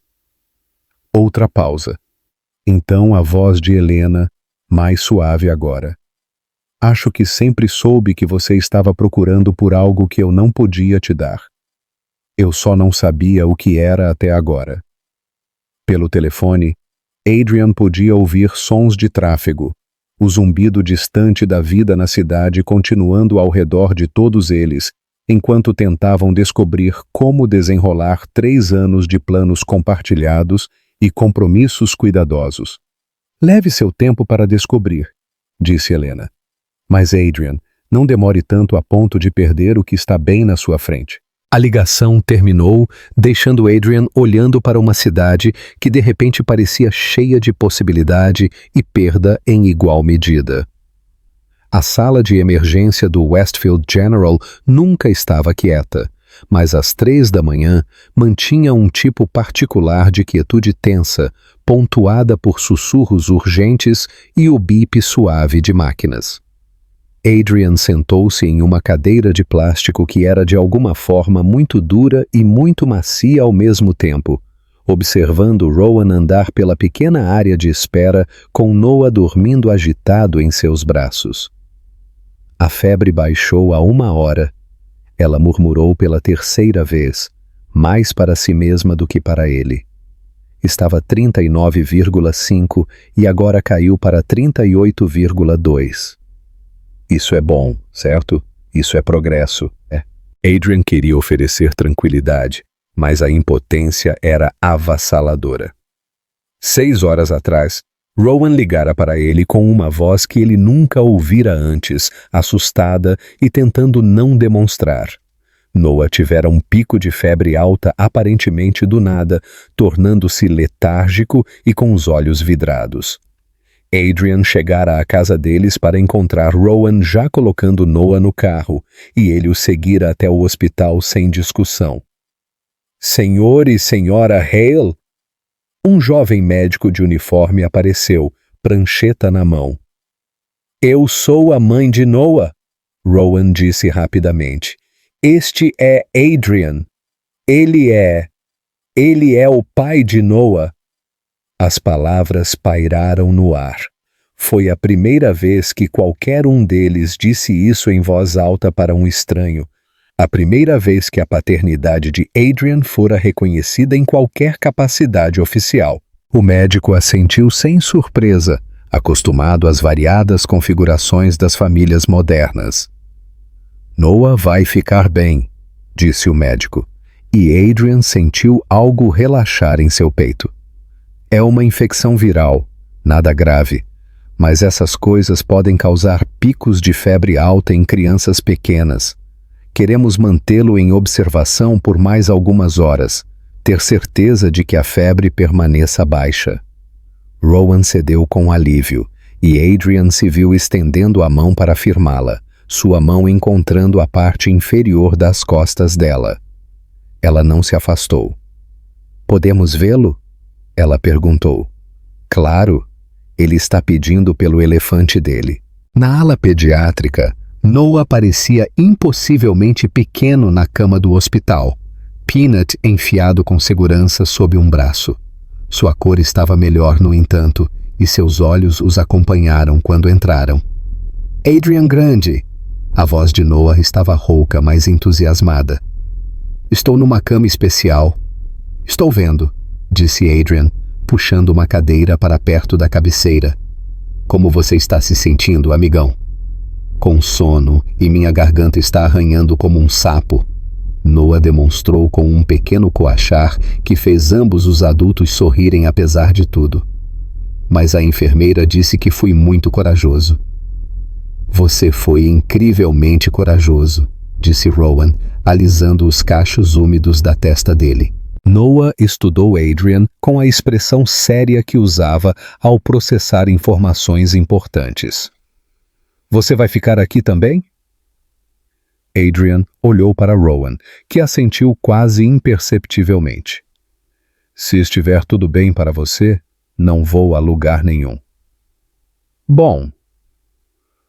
Outra pausa. Então a voz de Helena, mais suave agora. Acho que sempre soube que você estava procurando por algo que eu não podia te dar. Eu só não sabia o que era até agora. Pelo telefone, Adrian podia ouvir sons de tráfego, o zumbido distante da vida na cidade continuando ao redor de todos eles, enquanto tentavam descobrir como desenrolar 3 anos de planos compartilhados e compromissos cuidadosos. Leve seu tempo para descobrir, disse Helena. Mas Adrian, não demore tanto a ponto de perder o que está bem na sua frente. A ligação terminou, deixando Adrian olhando para uma cidade que de repente parecia cheia de possibilidade e perda em igual medida. A sala de emergência do Westfield General nunca estava quieta, mas às 3 da manhã mantinha um tipo particular de quietude tensa, pontuada por sussurros urgentes e o bip suave de máquinas. Adrian sentou-se em uma cadeira de plástico que era de alguma forma muito dura e muito macia ao mesmo tempo, observando Rowan andar pela pequena área de espera com Noah dormindo agitado em seus braços. A febre baixou a 1 hora. Ela murmurou pela 3ª vez, mais para si mesma do que para ele. Estava 39,5 e agora caiu para 38,2. Isso é bom, certo? Isso é progresso, é? Adrian queria oferecer tranquilidade, mas a impotência era avassaladora. 6 horas atrás, Rowan ligara para ele com uma voz que ele nunca ouvira antes, assustada e tentando não demonstrar. Noah tivera um pico de febre alta aparentemente do nada, tornando-se letárgico e com os olhos vidrados. Adrian chegara à casa deles para encontrar Rowan já colocando Noah no carro, e ele o seguira até o hospital sem discussão. Senhor e senhora Hale? Um jovem médico de uniforme apareceu, prancheta na mão. Eu sou a mãe de Noah, Rowan disse rapidamente. Este é Adrian. Ele é o pai de Noah. As palavras pairaram no ar. Foi a primeira vez que qualquer um deles disse isso em voz alta para um estranho. A primeira vez que a paternidade de Adrian fora reconhecida em qualquer capacidade oficial. O médico assentiu sem surpresa, acostumado às variadas configurações das famílias modernas. Noah vai ficar bem, disse o médico, e Adrian sentiu algo relaxar em seu peito. É uma infecção viral, nada grave, mas essas coisas podem causar picos de febre alta em crianças pequenas. Queremos mantê-lo em observação por mais algumas horas, ter certeza de que a febre permaneça baixa. Rowan cedeu com alívio, e Adrian se viu estendendo a mão para firmá-la, sua mão encontrando a parte inferior das costas dela. Ela não se afastou. Podemos vê-lo? Ela perguntou. Claro, ele está pedindo pelo elefante dele. Na ala pediátrica, Noah parecia impossivelmente pequeno na cama do hospital, Peanut enfiado com segurança sob um braço. Sua cor estava melhor, no entanto, e seus olhos os acompanharam quando entraram. Adrian Grande! A voz de Noah estava rouca, mas entusiasmada. Estou numa cama especial. Estou vendo, disse Adrian, puxando uma cadeira para perto da cabeceira. Como você está se sentindo, amigão? Com sono, e minha garganta está arranhando como um sapo. Noah demonstrou com um pequeno coachar que fez ambos os adultos sorrirem apesar de tudo. Mas a enfermeira disse que fui muito corajoso. Você foi incrivelmente corajoso, disse Rowan, alisando os cachos úmidos da testa dele. Noah estudou Adrian com a expressão séria que usava ao processar informações importantes. Você vai ficar aqui também? Adrian olhou para Rowan, que assentiu quase imperceptivelmente. Se estiver tudo bem para você, não vou a lugar nenhum. Bom.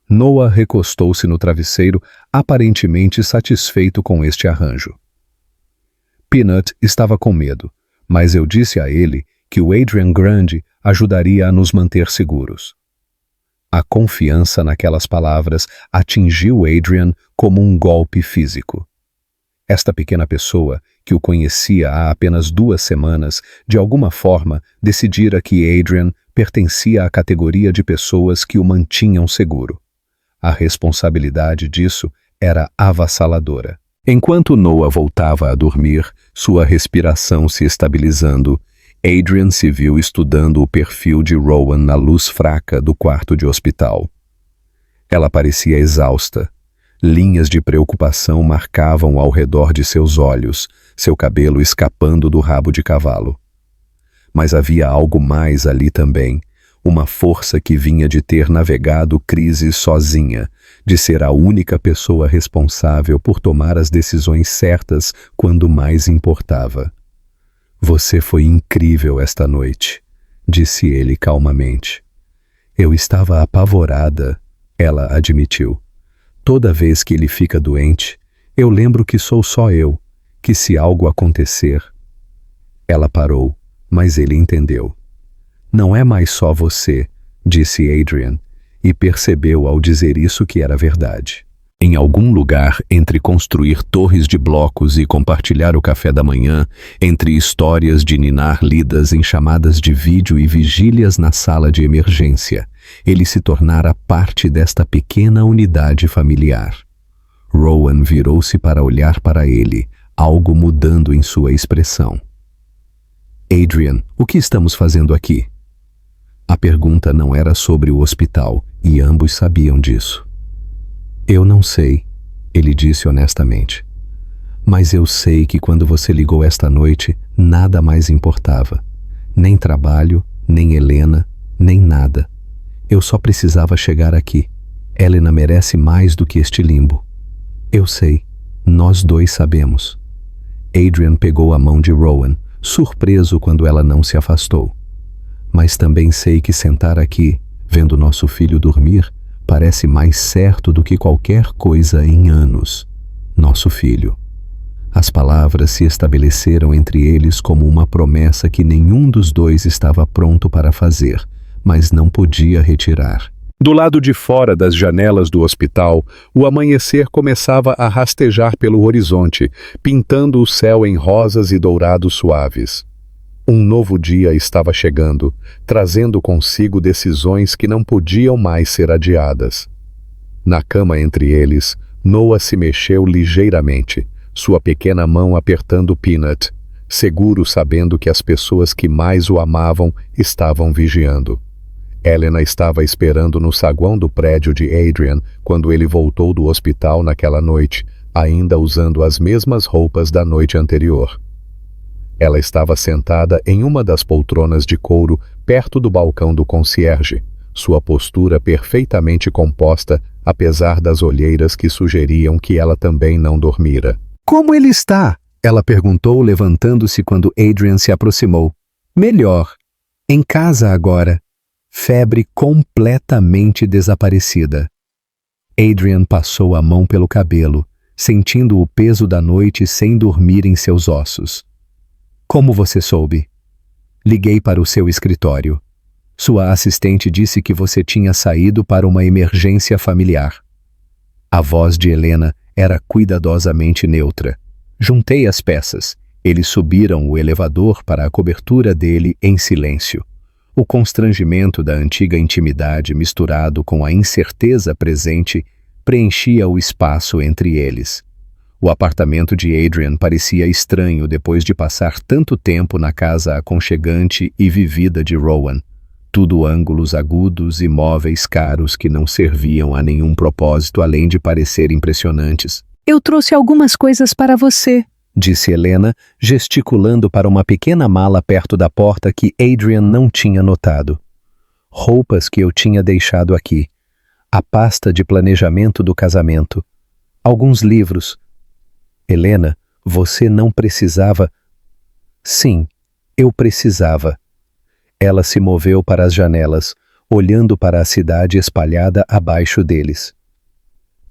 Noah recostou-se no travesseiro, aparentemente satisfeito com este arranjo. Peanut estava com medo, mas eu disse a ele que o Adrian Grande ajudaria a nos manter seguros. A confiança naquelas palavras atingiu Adrian como um golpe físico. Esta pequena pessoa, que o conhecia há apenas 2 semanas, de alguma forma decidira que Adrian pertencia à categoria de pessoas que o mantinham seguro. A responsabilidade disso era avassaladora. Enquanto Noah voltava a dormir, sua respiração se estabilizando, Adrian se viu estudando o perfil de Rowan na luz fraca do quarto de hospital. Ela parecia exausta. Linhas de preocupação marcavam ao redor de seus olhos, seu cabelo escapando do rabo de cavalo. Mas havia algo mais ali também, uma força que vinha de ter navegado crises sozinha, de ser a única pessoa responsável por tomar as decisões certas quando mais importava. Você foi incrível esta noite, disse ele calmamente. Eu estava apavorada, ela admitiu. Toda vez que ele fica doente, eu lembro que sou só eu, que se algo acontecer... Ela parou, mas ele entendeu. Não é mais só você, disse Adrian, e percebeu ao dizer isso que era verdade. Em algum lugar entre construir torres de blocos e compartilhar o café da manhã, entre histórias de ninar lidas em chamadas de vídeo e vigílias na sala de emergência, ele se tornara parte desta pequena unidade familiar. Rowan virou-se para olhar para ele, algo mudando em sua expressão. Adrian, o que estamos fazendo aqui? A pergunta não era sobre o hospital, e ambos sabiam disso. Eu não sei, ele disse honestamente. Mas eu sei que quando você ligou esta noite, nada mais importava. Nem trabalho, nem Helena, nem nada. Eu só precisava chegar aqui. Helena merece mais do que este limbo. Eu sei, nós dois sabemos. Adrian pegou a mão de Rowan, surpreso quando ela não se afastou. Mas também sei que sentar aqui, vendo nosso filho dormir, parece mais certo do que qualquer coisa em anos. Nosso filho. As palavras se estabeleceram entre eles como uma promessa que nenhum dos dois estava pronto para fazer, mas não podia retirar. Do lado de fora das janelas do hospital, o amanhecer começava a rastejar pelo horizonte, pintando o céu em rosas e dourados suaves. Um novo dia estava chegando, trazendo consigo decisões que não podiam mais ser adiadas. Na cama entre eles, Noah se mexeu ligeiramente, sua pequena mão apertando Peanut, seguro sabendo que as pessoas que mais o amavam estavam vigiando. Helena estava esperando no saguão do prédio de Adrian quando ele voltou do hospital naquela noite, ainda usando as mesmas roupas da noite anterior. Ela estava sentada em uma das poltronas de couro perto do balcão do concierge, sua postura perfeitamente composta, apesar das olheiras que sugeriam que ela também não dormira. Como ele está? Ela perguntou, levantando-se quando Adrian se aproximou. Melhor. Em casa agora. Febre completamente desaparecida. Adrian passou a mão pelo cabelo, sentindo o peso da noite sem dormir em seus ossos. Como você soube? Liguei para o seu escritório. Sua assistente disse que você tinha saído para uma emergência familiar. A voz de Helena era cuidadosamente neutra. Juntei as peças. Eles subiram o elevador para a cobertura dele em silêncio. O constrangimento da antiga intimidade misturado com a incerteza presente preenchia o espaço entre eles. O apartamento de Adrian parecia estranho depois de passar tanto tempo na casa aconchegante e vivida de Rowan. Tudo ângulos agudos e móveis caros que não serviam a nenhum propósito além de parecer impressionantes. Eu trouxe algumas coisas para você, disse Helena, gesticulando para uma pequena mala perto da porta que Adrian não tinha notado. Roupas que eu tinha deixado aqui. A pasta de planejamento do casamento. Alguns livros. Helena, você não precisava... Sim, eu precisava. Ela se moveu para as janelas, olhando para a cidade espalhada abaixo deles.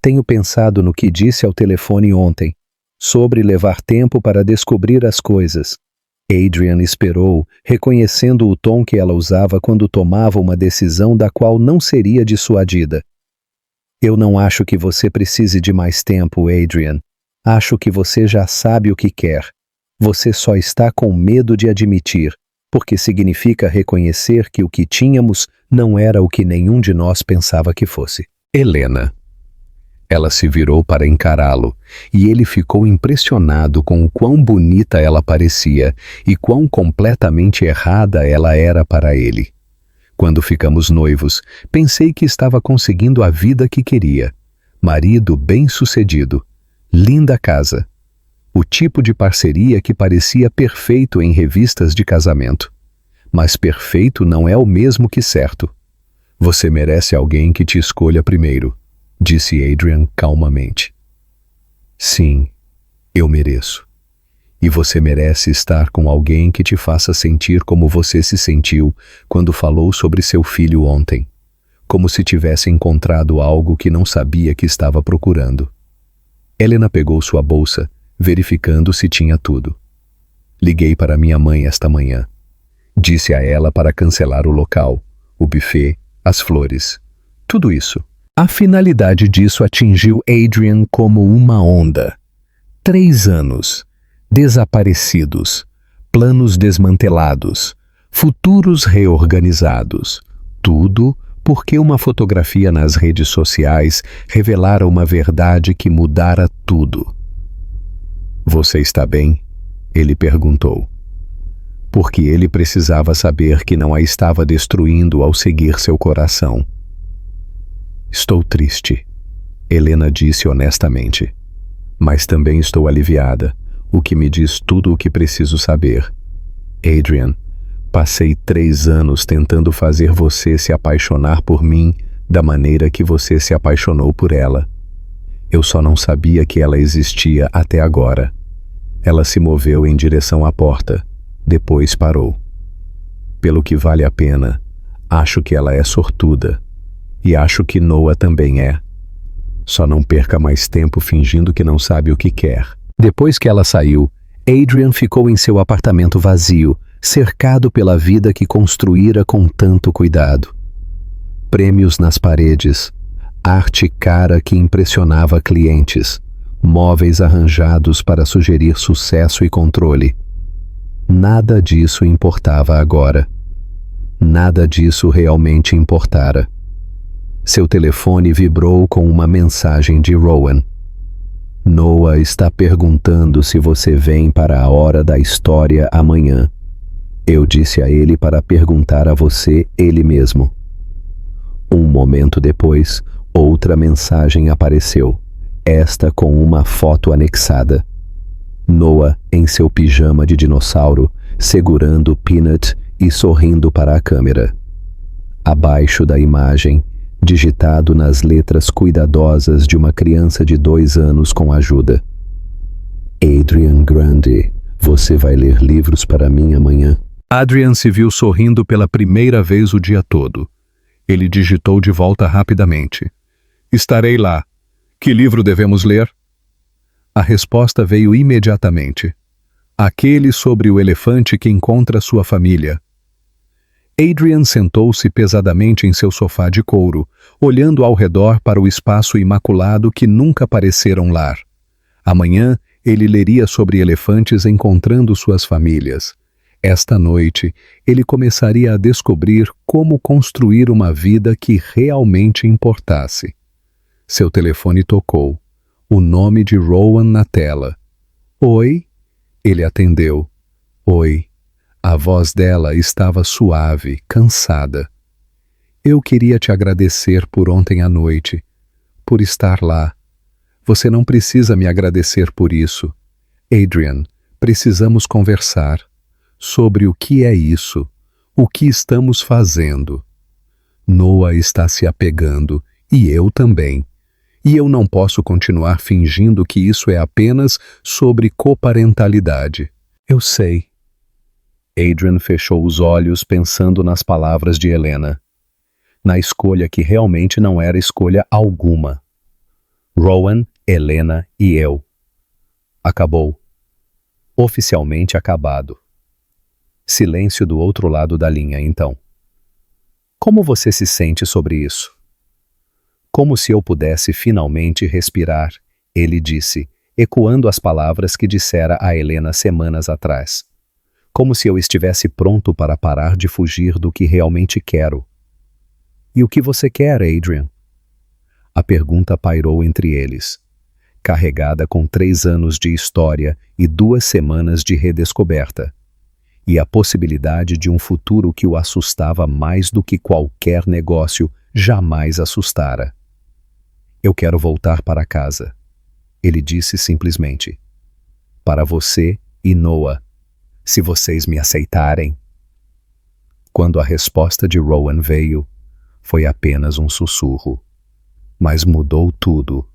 Tenho pensado no que disse ao telefone ontem, sobre levar tempo para descobrir as coisas. Adrian esperou, reconhecendo o tom que ela usava quando tomava uma decisão da qual não seria dissuadida. Eu não acho que você precise de mais tempo, Adrian. Acho que você já sabe o que quer. Você só está com medo de admitir, porque significa reconhecer que o que tínhamos não era o que nenhum de nós pensava que fosse. Helena. Ela se virou para encará-lo, e ele ficou impressionado com o quão bonita ela parecia e quão completamente errada ela era para ele. Quando ficamos noivos, pensei que estava conseguindo a vida que queria, Marido bem-sucedido, linda casa. O tipo de parceria que parecia perfeito em revistas de casamento. Mas perfeito não é o mesmo que certo. Você merece alguém que te escolha primeiro, disse Adrian calmamente. Sim, eu mereço. E você merece estar com alguém que te faça sentir como você se sentiu quando falou sobre seu filho ontem, como se tivesse encontrado algo que não sabia que estava procurando. Helena pegou sua bolsa, verificando se tinha tudo. Liguei para minha mãe esta manhã. Disse a ela para cancelar o local, o buffet, as flores, tudo isso. A finalidade disso atingiu Adrian como uma onda. 3 anos. Desaparecidos, planos desmantelados, futuros reorganizados. Tudo porque uma fotografia nas redes sociais revelara uma verdade que mudara tudo. Você está bem? Ele perguntou. Porque ele precisava saber que não a estava destruindo ao seguir seu coração. Estou triste, Helena disse honestamente. Mas também estou aliviada. O que me diz tudo o que preciso saber. Adrian, passei 3 anos tentando fazer você se apaixonar por mim da maneira que você se apaixonou por ela. Eu só não sabia que ela existia até agora. Ela se moveu em direção à porta, depois parou. Pelo que vale a pena, acho que ela é sortuda. E acho que Noah também é. Só não perca mais tempo fingindo que não sabe o que quer. Depois que ela saiu, Adrian ficou em seu apartamento vazio, cercado pela vida que construíra com tanto cuidado. Prêmios nas paredes, arte cara que impressionava clientes, móveis arranjados para sugerir sucesso e controle. Nada disso importava agora. Nada disso realmente importara. Seu telefone vibrou com uma mensagem de Rowan. Noah está perguntando se você vem para a hora da história amanhã. Eu disse a ele para perguntar a você ele mesmo. Um momento depois, outra mensagem apareceu, esta com uma foto anexada. Noah em seu pijama de dinossauro, segurando Peanut e sorrindo para a câmera. Abaixo da imagem, digitado nas letras cuidadosas de uma criança de 2 anos com ajuda. Adrian Grande, você vai ler livros para mim amanhã? Adrian se viu sorrindo pela primeira vez o dia todo. Ele digitou de volta rapidamente. Estarei lá. Que livro devemos ler? A resposta veio imediatamente. Aquele sobre o elefante que encontra sua família. Adrian sentou-se pesadamente em seu sofá de couro, olhando ao redor para o espaço imaculado que nunca parecera um lar. Amanhã, ele leria sobre elefantes encontrando suas famílias. Esta noite, ele começaria a descobrir como construir uma vida que realmente importasse. Seu telefone tocou. O nome de Rowan na tela. Oi? Ele atendeu. Oi. A voz dela estava suave, cansada. Eu queria te agradecer por ontem à noite, por estar lá. Você não precisa me agradecer por isso. Adrian, precisamos conversar sobre o que é isso, o que estamos fazendo. Noah está se apegando, e eu também. E eu não posso continuar fingindo que isso é apenas sobre coparentalidade. Eu sei. Adrian fechou os olhos pensando nas palavras de Helena. Na escolha que realmente não era escolha alguma. Rowan, Helena e eu. Acabou. Oficialmente acabado. Silêncio do outro lado da linha, então. Como você se sente sobre isso? Como se eu pudesse finalmente respirar, ele disse, ecoando as palavras que dissera a Helena semanas atrás. Como se eu estivesse pronto para parar de fugir do que realmente quero. E o que você quer, Adrian? A pergunta pairou entre eles, carregada com 3 anos de história e 2 semanas de redescoberta, e a possibilidade de um futuro que o assustava mais do que qualquer negócio jamais assustara. Eu quero voltar para casa. Ele disse simplesmente. Para você e Noah, se vocês me aceitarem. Quando a resposta de Rowan veio, foi apenas um sussurro. Mas mudou tudo.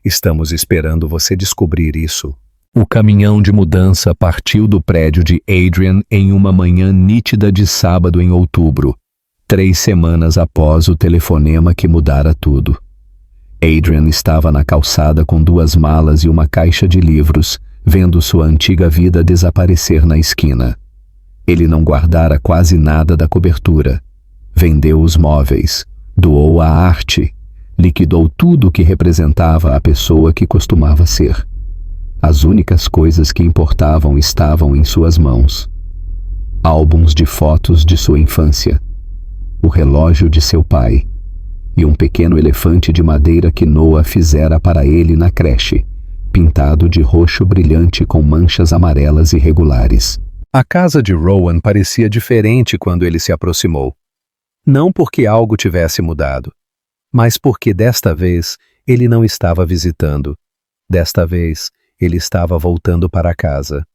Estamos esperando você descobrir isso. O caminhão de mudança partiu do prédio de Adrian em uma manhã nítida de sábado em outubro, 3 semanas após o telefonema que mudara tudo. Adrian estava na calçada com 2 malas e uma caixa de livros, vendo sua antiga vida desaparecer na esquina. Ele não guardara quase nada da cobertura. Vendeu os móveis, doou a arte, liquidou tudo o que representava a pessoa que costumava ser. As únicas coisas que importavam estavam em suas mãos. Álbuns de fotos de sua infância, o relógio de seu pai e um pequeno elefante de madeira que Noah fizera para ele na creche, pintado de roxo brilhante com manchas amarelas irregulares. A casa de Rowan parecia diferente quando ele se aproximou. Não porque algo tivesse mudado, mas porque desta vez ele não estava visitando. Desta vez, ele estava voltando para casa.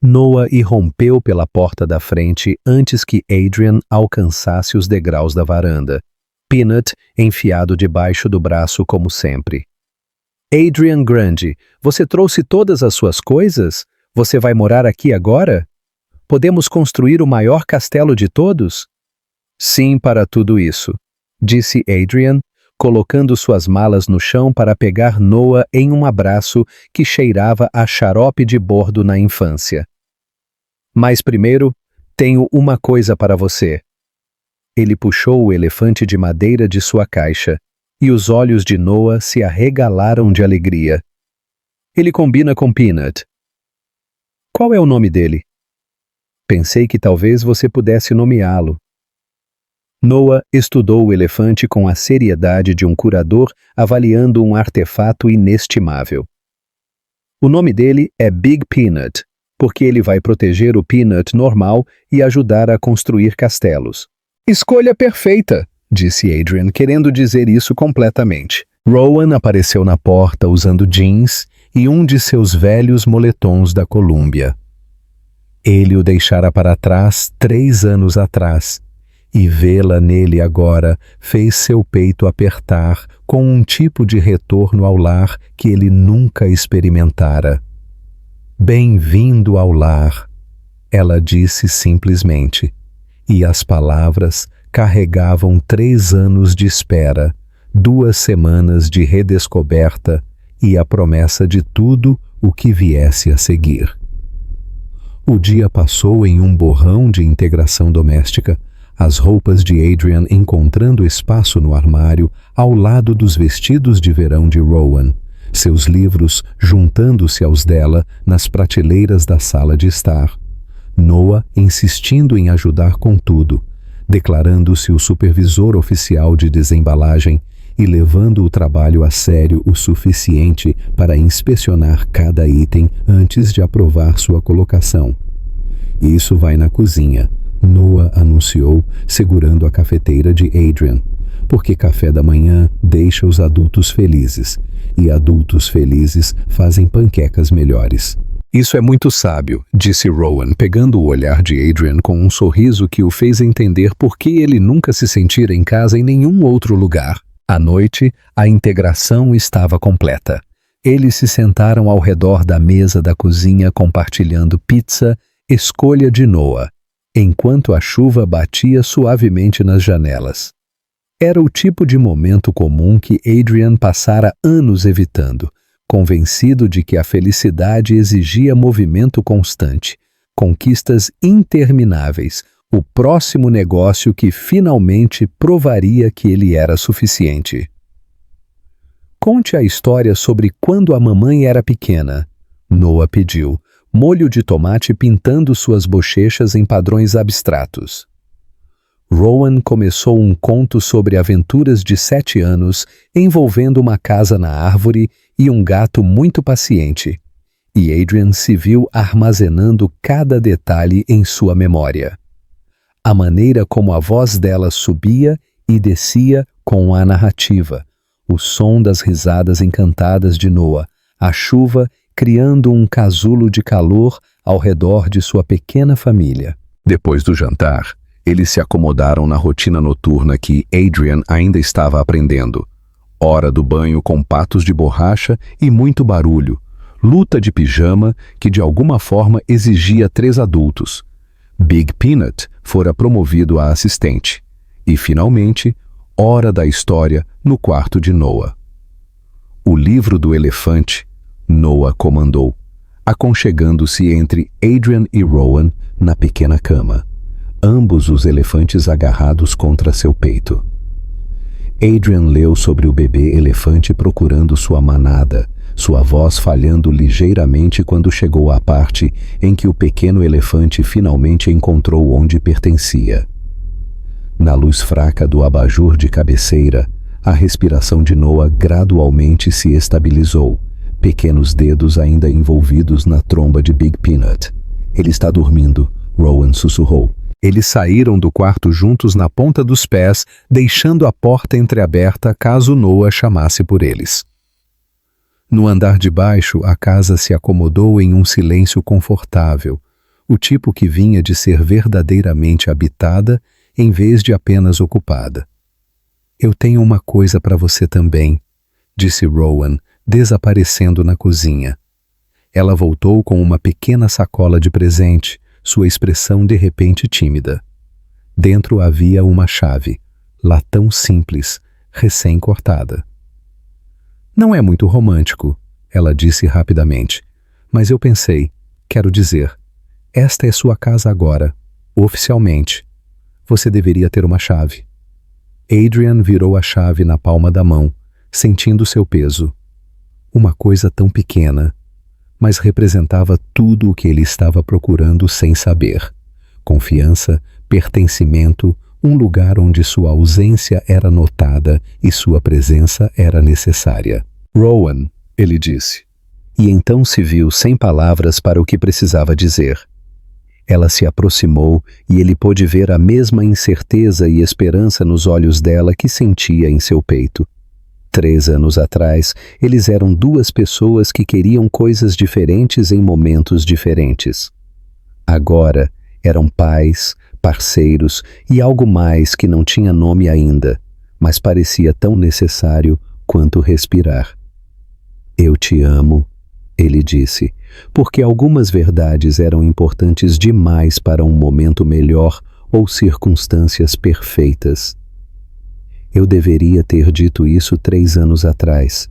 Noah irrompeu pela porta da frente antes que Adrian alcançasse os degraus da varanda, Peanut enfiado debaixo do braço como sempre. Adrian Grande, você trouxe todas as suas coisas? Você vai morar aqui agora? Podemos construir o maior castelo de todos? Sim, para tudo isso, disse Adrian, colocando suas malas no chão para pegar Noah em um abraço que cheirava a xarope de bordo na infância. Mas primeiro, tenho uma coisa para você. Ele puxou o elefante de madeira de sua caixa e os olhos de Noah se arregalaram de alegria. Ele combina com Peanut. Qual é o nome dele? Pensei que talvez você pudesse nomeá-lo. Noah estudou o elefante com a seriedade de um curador avaliando um artefato inestimável. O nome dele é Big Peanut, porque ele vai proteger o Peanut normal e ajudar a construir castelos. Escolha perfeita, disse Adrian, querendo dizer isso completamente. Rowan apareceu na porta usando jeans e um de seus velhos moletons da Colômbia. Ele o deixara para trás 3 anos atrás, e vê-la nele agora fez seu peito apertar com um tipo de retorno ao lar que ele nunca experimentara. Bem-vindo ao lar, ela disse simplesmente, e as palavras carregavam 3 anos de espera, 2 semanas de redescoberta e a promessa de tudo o que viesse a seguir. O dia passou em um borrão de integração doméstica, as roupas de Adrian encontrando espaço no armário ao lado dos vestidos de verão de Rowan, seus livros juntando-se aos dela nas prateleiras da sala de estar. Noah insistindo em ajudar com tudo, declarando-se o supervisor oficial de desembalagem e levando o trabalho a sério o suficiente para inspecionar cada item antes de aprovar sua colocação. Isso vai na cozinha, Noah anunciou, segurando a cafeteira de Adrian, porque café da manhã deixa os adultos felizes, e adultos felizes fazem panquecas melhores. Isso é muito sábio, disse Rowan, pegando o olhar de Adrian com um sorriso que o fez entender por que ele nunca se sentira em casa em nenhum outro lugar. À noite, a integração estava completa. Eles se sentaram ao redor da mesa da cozinha compartilhando pizza, escolha de Noah, enquanto a chuva batia suavemente nas janelas. Era o tipo de momento comum que Adrian passara anos evitando, convencido de que a felicidade exigia movimento constante, conquistas intermináveis, o próximo negócio que finalmente provaria que ele era suficiente. Conte a história sobre quando a mamãe era pequena, Noah pediu, molho de tomate pintando suas bochechas em padrões abstratos. Rowan começou um conto sobre aventuras de 7 anos envolvendo uma casa na árvore e um gato muito paciente, e Adrian se viu armazenando cada detalhe em sua memória. A maneira como a voz dela subia e descia com a narrativa, o som das risadas encantadas de Noah, a chuva criando um casulo de calor ao redor de sua pequena família. Depois do jantar, eles se acomodaram na rotina noturna que Adrian ainda estava aprendendo. Hora do banho com patos de borracha e muito barulho. Luta de pijama que de alguma forma exigia 3 adultos. Big Peanut fora promovido a assistente. E, finalmente, hora da história no quarto de Noah. O livro do elefante, Noah comandou, aconchegando-se entre Adrian e Rowan na pequena cama, ambos os elefantes agarrados contra seu peito. Adrian leu sobre o bebê elefante procurando sua manada, sua voz falhando ligeiramente quando chegou à parte em que o pequeno elefante finalmente encontrou onde pertencia. Na luz fraca do abajur de cabeceira, a respiração de Noah gradualmente se estabilizou, pequenos dedos ainda envolvidos na tromba de Big Peanut. Ele está dormindo, Rowan sussurrou. Eles saíram do quarto juntos na ponta dos pés, deixando a porta entreaberta caso Noah chamasse por eles. No andar de baixo, a casa se acomodou em um silêncio confortável, o tipo que vinha de ser verdadeiramente habitada em vez de apenas ocupada. Eu tenho uma coisa para você também, disse Rowan, desaparecendo na cozinha. Ela voltou com uma pequena sacola de presente, sua expressão de repente tímida. Dentro havia uma chave, latão simples, recém-cortada. Não é muito romântico, ela disse rapidamente, mas eu pensei, quero dizer, esta é sua casa agora, oficialmente. Você deveria ter uma chave. Adrian virou a chave na palma da mão, sentindo seu peso. Uma coisa tão pequena, mas representava tudo o que ele estava procurando sem saber. Confiança, pertencimento, um lugar onde sua ausência era notada e sua presença era necessária. Rowan, ele disse. E então se viu sem palavras para o que precisava dizer. Ela se aproximou e ele pôde ver a mesma incerteza e esperança nos olhos dela que sentia em seu peito. 3 anos atrás, eles eram 2 pessoas que queriam coisas diferentes em momentos diferentes. Agora, eram pais, parceiros e algo mais que não tinha nome ainda, mas parecia tão necessário quanto respirar. Eu te amo, ele disse, porque algumas verdades eram importantes demais para um momento melhor ou circunstâncias perfeitas. Eu deveria ter dito isso 3 anos atrás.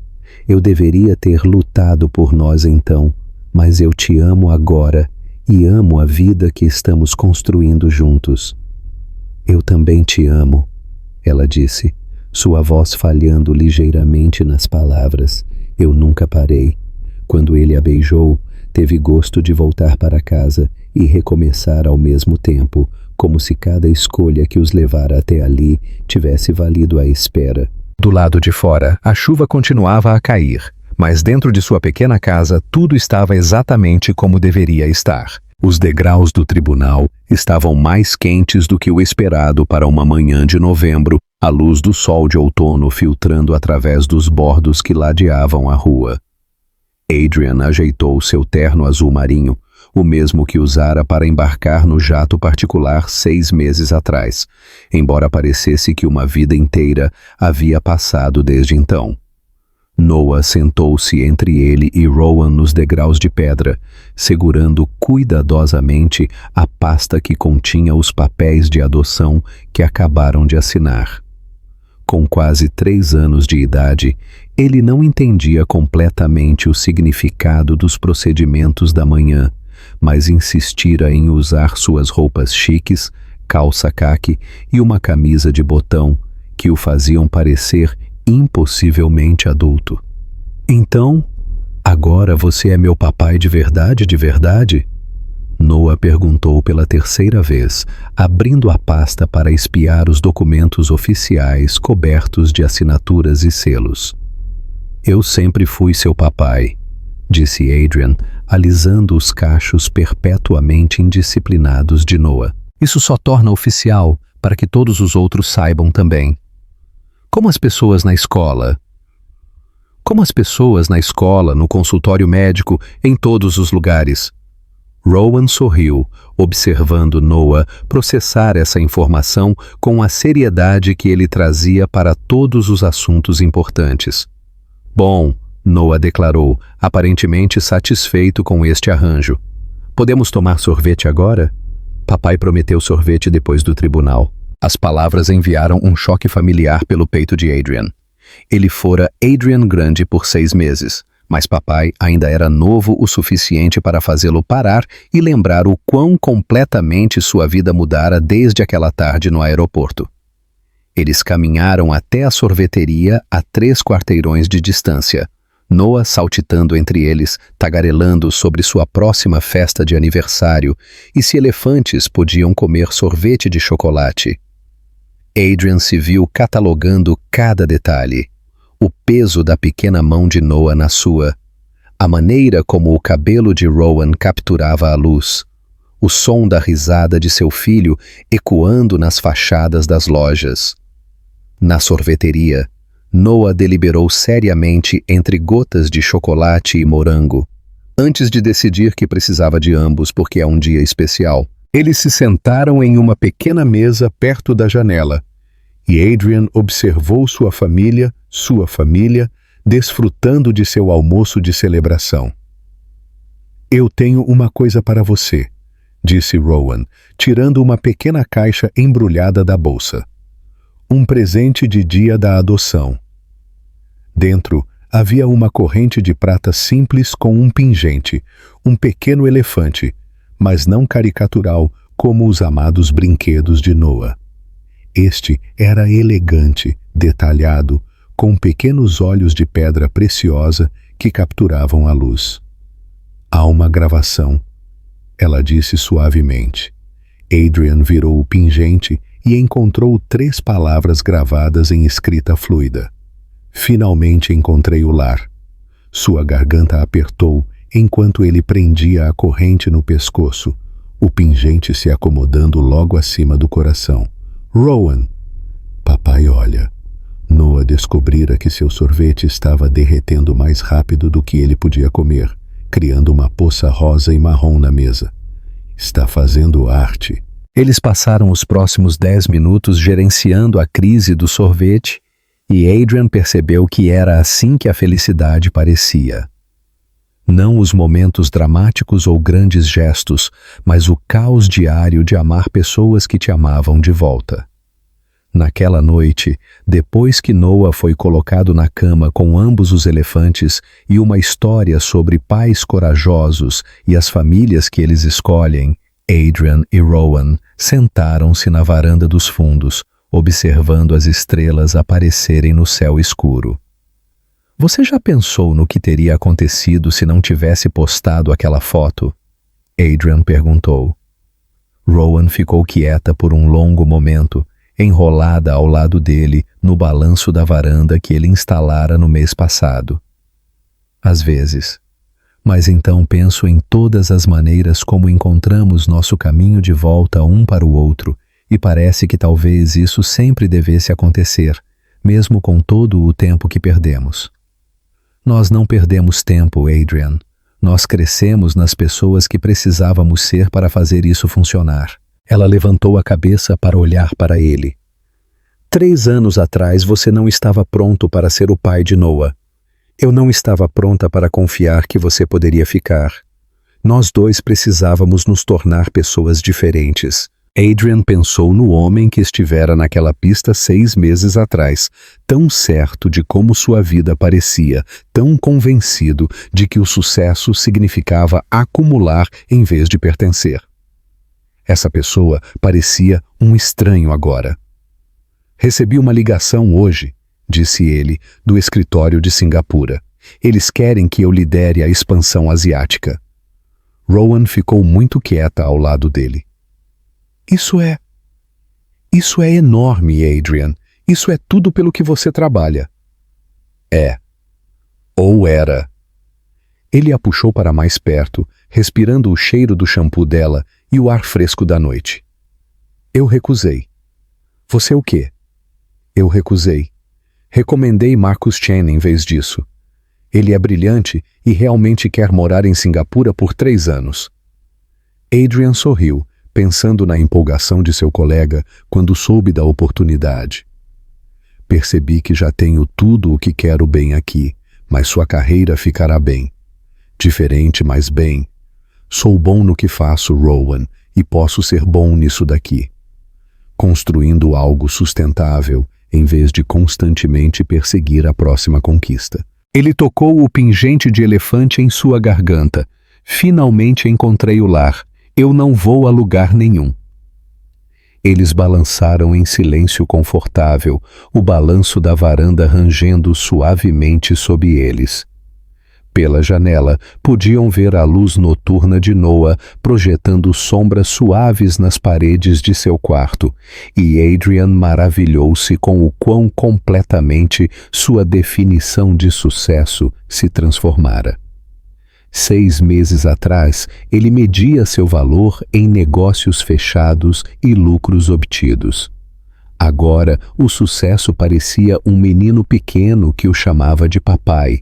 Eu deveria ter lutado por nós então, mas eu te amo agora e amo a vida que estamos construindo juntos. Eu também te amo, ela disse, sua voz falhando ligeiramente nas palavras. Eu nunca parei. Quando ele a beijou, teve gosto de voltar para casa e recomeçar ao mesmo tempo, como se cada escolha que os levara até ali tivesse valido a espera. Do lado de fora, a chuva continuava a cair, mas dentro de sua pequena casa tudo estava exatamente como deveria estar. Os degraus do tribunal estavam mais quentes do que o esperado para uma manhã de novembro, a luz do sol de outono filtrando através dos bordos que ladeavam a rua. Adrian ajeitou seu terno azul marinho, o mesmo que usara para embarcar no jato particular 6 meses atrás, embora parecesse que uma vida inteira havia passado desde então. Noah sentou-se entre ele e Rowan nos degraus de pedra, segurando cuidadosamente a pasta que continha os papéis de adoção que acabaram de assinar. Com quase 3 anos de idade, ele não entendia completamente o significado dos procedimentos da manhã, mas insistira em usar suas roupas chiques, calça caque e uma camisa de botão que o faziam parecer impossivelmente adulto. Então, agora você é meu papai de verdade, de verdade? Noah perguntou pela 3ª vez, abrindo a pasta para espiar os documentos oficiais cobertos de assinaturas e selos. Eu sempre fui seu papai, disse Adrian, alisando os cachos perpetuamente indisciplinados de Noah. Isso só torna oficial para que todos os outros saibam também. Como as pessoas na escola, como as pessoas na escola, no consultório médico, em todos os lugares. Rowan sorriu, observando Noah processar essa informação com a seriedade que ele trazia para todos os assuntos importantes. Bom, Noah declarou, aparentemente satisfeito com este arranjo. Podemos tomar sorvete agora? Papai prometeu sorvete depois do tribunal. As palavras enviaram um choque familiar pelo peito de Adrian. Ele fora Adrian grande por 6 meses, mas papai ainda era novo o suficiente para fazê-lo parar e lembrar o quão completamente sua vida mudara desde aquela tarde no aeroporto. Eles caminharam até a sorveteria a 3 quarteirões de distância, Noah saltitando entre eles, tagarelando sobre sua próxima festa de aniversário e se elefantes podiam comer sorvete de chocolate. Adrian se viu catalogando cada detalhe. O peso da pequena mão de Noah na sua, a maneira como o cabelo de Rowan capturava a luz, o som da risada de seu filho ecoando nas fachadas das lojas. Na sorveteria, Noah deliberou seriamente entre gotas de chocolate e morango, antes de decidir que precisava de ambos porque é um dia especial. Eles se sentaram em uma pequena mesa perto da janela, e Adrian observou sua família, desfrutando de seu almoço de celebração. "Eu tenho uma coisa para você", disse Rowan, tirando uma pequena caixa embrulhada da bolsa. "Um presente de dia da adoção." Dentro havia uma corrente de prata simples com um pingente, um pequeno elefante, mas não caricatural como os amados brinquedos de Noah. Este era elegante, detalhado, com pequenos olhos de pedra preciosa que capturavam a luz. "Há uma gravação", ela disse suavemente. Adrian virou o pingente e encontrou 3 palavras gravadas em escrita fluida. "Finalmente encontrei o lar." Sua garganta apertou enquanto ele prendia a corrente no pescoço, o pingente se acomodando logo acima do coração. "Rowan." "Papai, olha." Noah descobrira que seu sorvete estava derretendo mais rápido do que ele podia comer, criando uma poça rosa e marrom na mesa. "Está fazendo arte." Eles passaram os próximos 10 minutos gerenciando a crise do sorvete e Adrian percebeu que era assim que a felicidade parecia. Não os momentos dramáticos ou grandes gestos, mas o caos diário de amar pessoas que te amavam de volta. Naquela noite, depois que Noah foi colocado na cama com ambos os elefantes e uma história sobre pais corajosos e as famílias que eles escolhem, Adrian e Rowan sentaram-se na varanda dos fundos, observando as estrelas aparecerem no céu escuro. "Você já pensou no que teria acontecido se não tivesse postado aquela foto?" Adrian perguntou. Rowan ficou quieta por um longo momento, enrolada ao lado dele no balanço da varanda que ele instalara no mês passado. "Às vezes. Mas então penso em todas as maneiras como encontramos nosso caminho de volta um para o outro, e parece que talvez isso sempre devesse acontecer, mesmo com todo o tempo que perdemos." "Nós não perdemos tempo, Adrian. Nós crescemos nas pessoas que precisávamos ser para fazer isso funcionar." Ela levantou a cabeça para olhar para ele. 3 anos atrás você não estava pronto para ser o pai de Noah. Eu não estava pronta para confiar que você poderia ficar. Nós 2 precisávamos nos tornar pessoas diferentes. Adrian pensou no homem que estivera naquela pista 6 meses atrás, tão certo de como sua vida parecia, tão convencido de que o sucesso significava acumular em vez de pertencer. Essa pessoa parecia um estranho agora. "Recebi uma ligação hoje", disse ele, do escritório de Singapura. "Eles querem que eu lidere a expansão asiática." Rowan ficou muito quieta ao lado dele. Isso é enorme, Adrian. Isso é tudo pelo que você trabalha." "É. Ou era." Ele a puxou para mais perto, respirando o cheiro do shampoo dela e o ar fresco da noite. "Eu recusei." "Você o quê?" "Eu recusei. Recomendei Marcus Chen em vez disso. Ele é brilhante e realmente quer morar em Singapura por 3 anos. Adrian sorriu, pensando na empolgação de seu colega quando soube da oportunidade. Percebi que já tenho tudo o que quero bem aqui, mas sua carreira ficará bem. Diferente, mas bem. Sou bom no que faço, Rowan, e posso ser bom nisso daqui. Construindo algo sustentável, em vez de constantemente perseguir a próxima conquista. Ele tocou o pingente de elefante em sua garganta. Finalmente encontrei o lar. Eu não vou a lugar nenhum. Eles balançaram em silêncio confortável, o balanço da varanda rangendo suavemente sob eles. Pela janela, podiam ver a luz noturna de Noah projetando sombras suaves nas paredes de seu quarto, e Adrian maravilhou-se com o quão completamente sua definição de sucesso se transformara. 6 meses atrás, ele media seu valor em negócios fechados e lucros obtidos. Agora, o sucesso parecia um menino pequeno que o chamava de papai,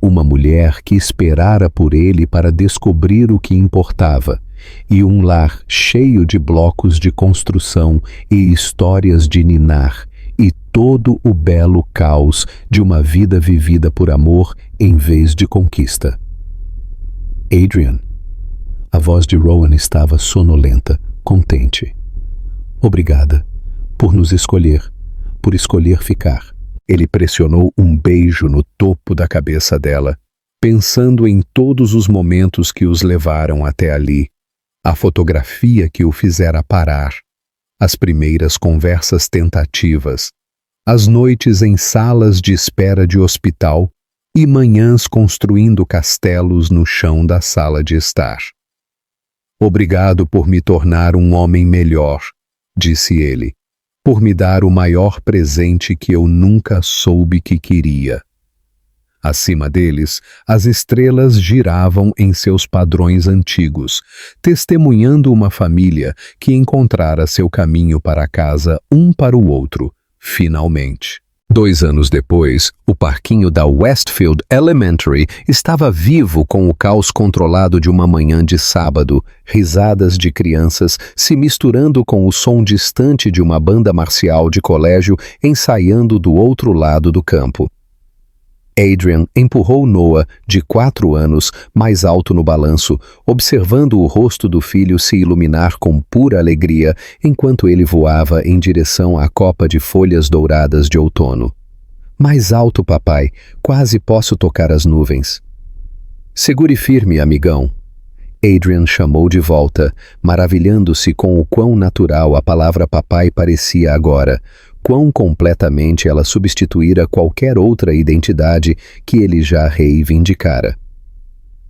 uma mulher que esperara por ele para descobrir o que importava, e um lar cheio de blocos de construção e histórias de ninar, e todo o belo caos de uma vida vivida por amor em vez de conquista. Adrian. A voz de Rowan estava sonolenta, contente. Obrigada por nos escolher, por escolher ficar. Ele pressionou um beijo no topo da cabeça dela, pensando em todos os momentos que os levaram até ali, a fotografia que o fizera parar, as primeiras conversas tentativas, as noites em salas de espera de hospital e manhãs construindo castelos no chão da sala de estar. Obrigado por me tornar um homem melhor, disse ele, por me dar o maior presente que eu nunca soube que queria. Acima deles, as estrelas giravam em seus padrões antigos, testemunhando uma família que encontrara seu caminho para casa um para o outro, finalmente. 2 anos depois, o parquinho da Westfield Elementary estava vivo com o caos controlado de uma manhã de sábado, risadas de crianças se misturando com o som distante de uma banda marcial de colégio ensaiando do outro lado do campo. Adrian empurrou Noah, de 4 anos, mais alto no balanço, observando o rosto do filho se iluminar com pura alegria enquanto ele voava em direção à copa de folhas douradas de outono. Mais alto, papai, quase posso tocar as nuvens. Segure firme, amigão. Adrian chamou de volta, maravilhando-se com o quão natural a palavra papai parecia agora, quão completamente ela substituíra qualquer outra identidade que ele já reivindicara.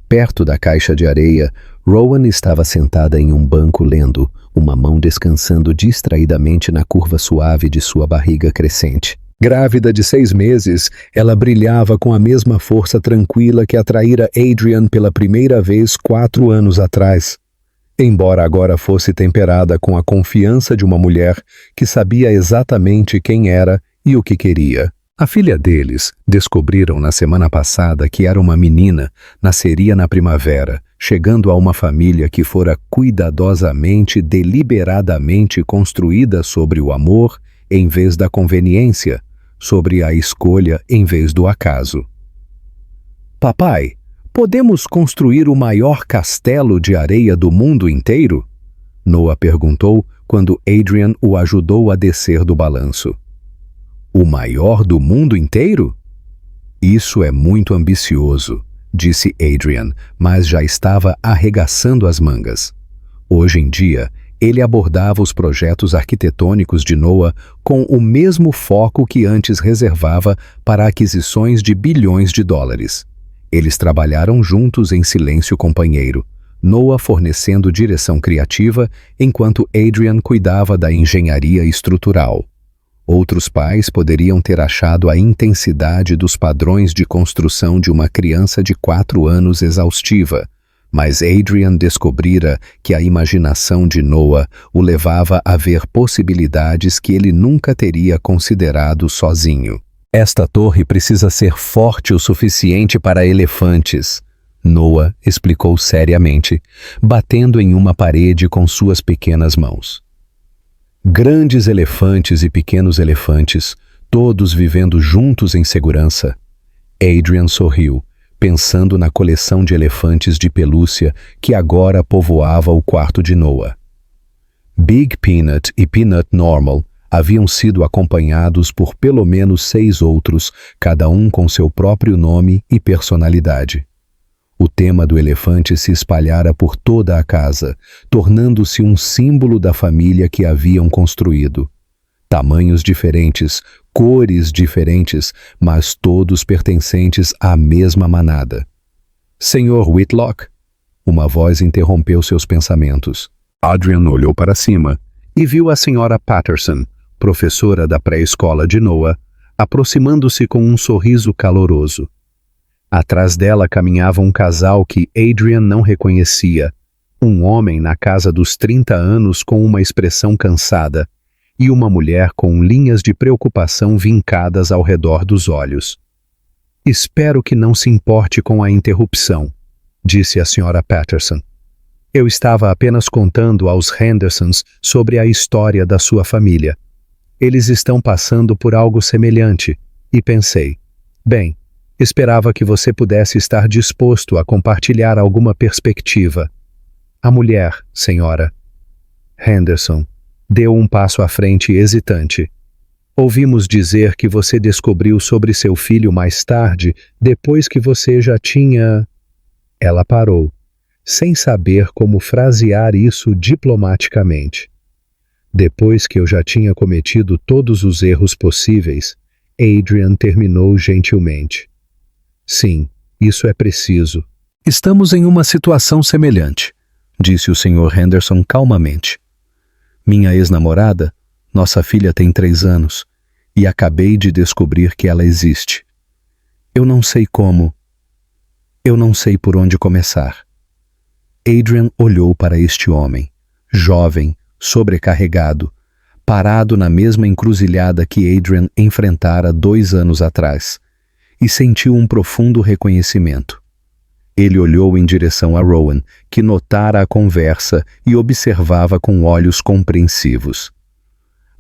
Perto da caixa de areia, Rowan estava sentada em um banco lendo, uma mão descansando distraidamente na curva suave de sua barriga crescente. Grávida de 6 meses, ela brilhava com a mesma força tranquila que atraíra Adrian pela primeira vez 4 anos atrás. Embora agora fosse temperada com a confiança de uma mulher que sabia exatamente quem era e o que queria. A filha deles, descobriram na semana passada que era uma menina, nasceria na primavera, chegando a uma família que fora cuidadosamente, deliberadamente construída sobre o amor em vez da conveniência, sobre a escolha em vez do acaso. Papai, podemos construir o maior castelo de areia do mundo inteiro? Noah perguntou quando Adrian o ajudou a descer do balanço. O maior do mundo inteiro? Isso é muito ambicioso, disse Adrian, mas já estava arregaçando as mangas. Hoje em dia, ele abordava os projetos arquitetônicos de Noah com o mesmo foco que antes reservava para aquisições de bilhões de dólares. Eles trabalharam juntos em silêncio companheiro, Noah fornecendo direção criativa, enquanto Adrian cuidava da engenharia estrutural. Outros pais poderiam ter achado a intensidade dos padrões de construção de uma criança de 4 anos exaustiva, mas Adrian descobrira que a imaginação de Noah o levava a ver possibilidades que ele nunca teria considerado sozinho. Esta torre precisa ser forte o suficiente para elefantes, Noah explicou seriamente, batendo em uma parede com suas pequenas mãos. Grandes elefantes e pequenos elefantes, todos vivendo juntos em segurança. Adrian sorriu, pensando na coleção de elefantes de pelúcia que agora povoava o quarto de Noah. Big Peanut e Peanut Normal haviam sido acompanhados por pelo menos 6 outros, cada um com seu próprio nome e personalidade. O tema do elefante se espalhara por toda a casa, tornando-se um símbolo da família que haviam construído. Tamanhos diferentes, cores diferentes, mas todos pertencentes à mesma manada. Senhor Whitlock, uma voz interrompeu seus pensamentos. Adrian olhou para cima e viu a senhora Patterson, professora da pré-escola de Noah, aproximando-se com um sorriso caloroso. Atrás dela caminhava um casal que Adrian não reconhecia, um homem na casa dos 30 anos com uma expressão cansada e uma mulher com linhas de preocupação vincadas ao redor dos olhos. Espero que não se importe com a interrupção, disse a senhora Patterson. Eu estava apenas contando aos Hendersons sobre a história da sua família. Eles estão passando por algo semelhante, e pensei, bem, esperava que você pudesse estar disposto a compartilhar alguma perspectiva. A mulher, senhora. Henderson deu um passo à frente hesitante. Ouvimos dizer que você descobriu sobre seu filho mais tarde, depois que você já tinha... Ela parou, sem saber como frasear isso diplomaticamente. Depois que eu já tinha cometido todos os erros possíveis, Adrian terminou gentilmente. Sim, isso é preciso. Estamos em uma situação semelhante, disse o Sr. Henderson calmamente. Minha ex-namorada, nossa filha tem 3 anos, e acabei de descobrir que ela existe. Eu não sei como. Eu não sei por onde começar. Adrian olhou para este homem, jovem, sobrecarregado, parado na mesma encruzilhada que Adrian enfrentara 2 anos atrás, e sentiu um profundo reconhecimento. Ele olhou em direção a Rowan, que notara a conversa e observava com olhos compreensivos.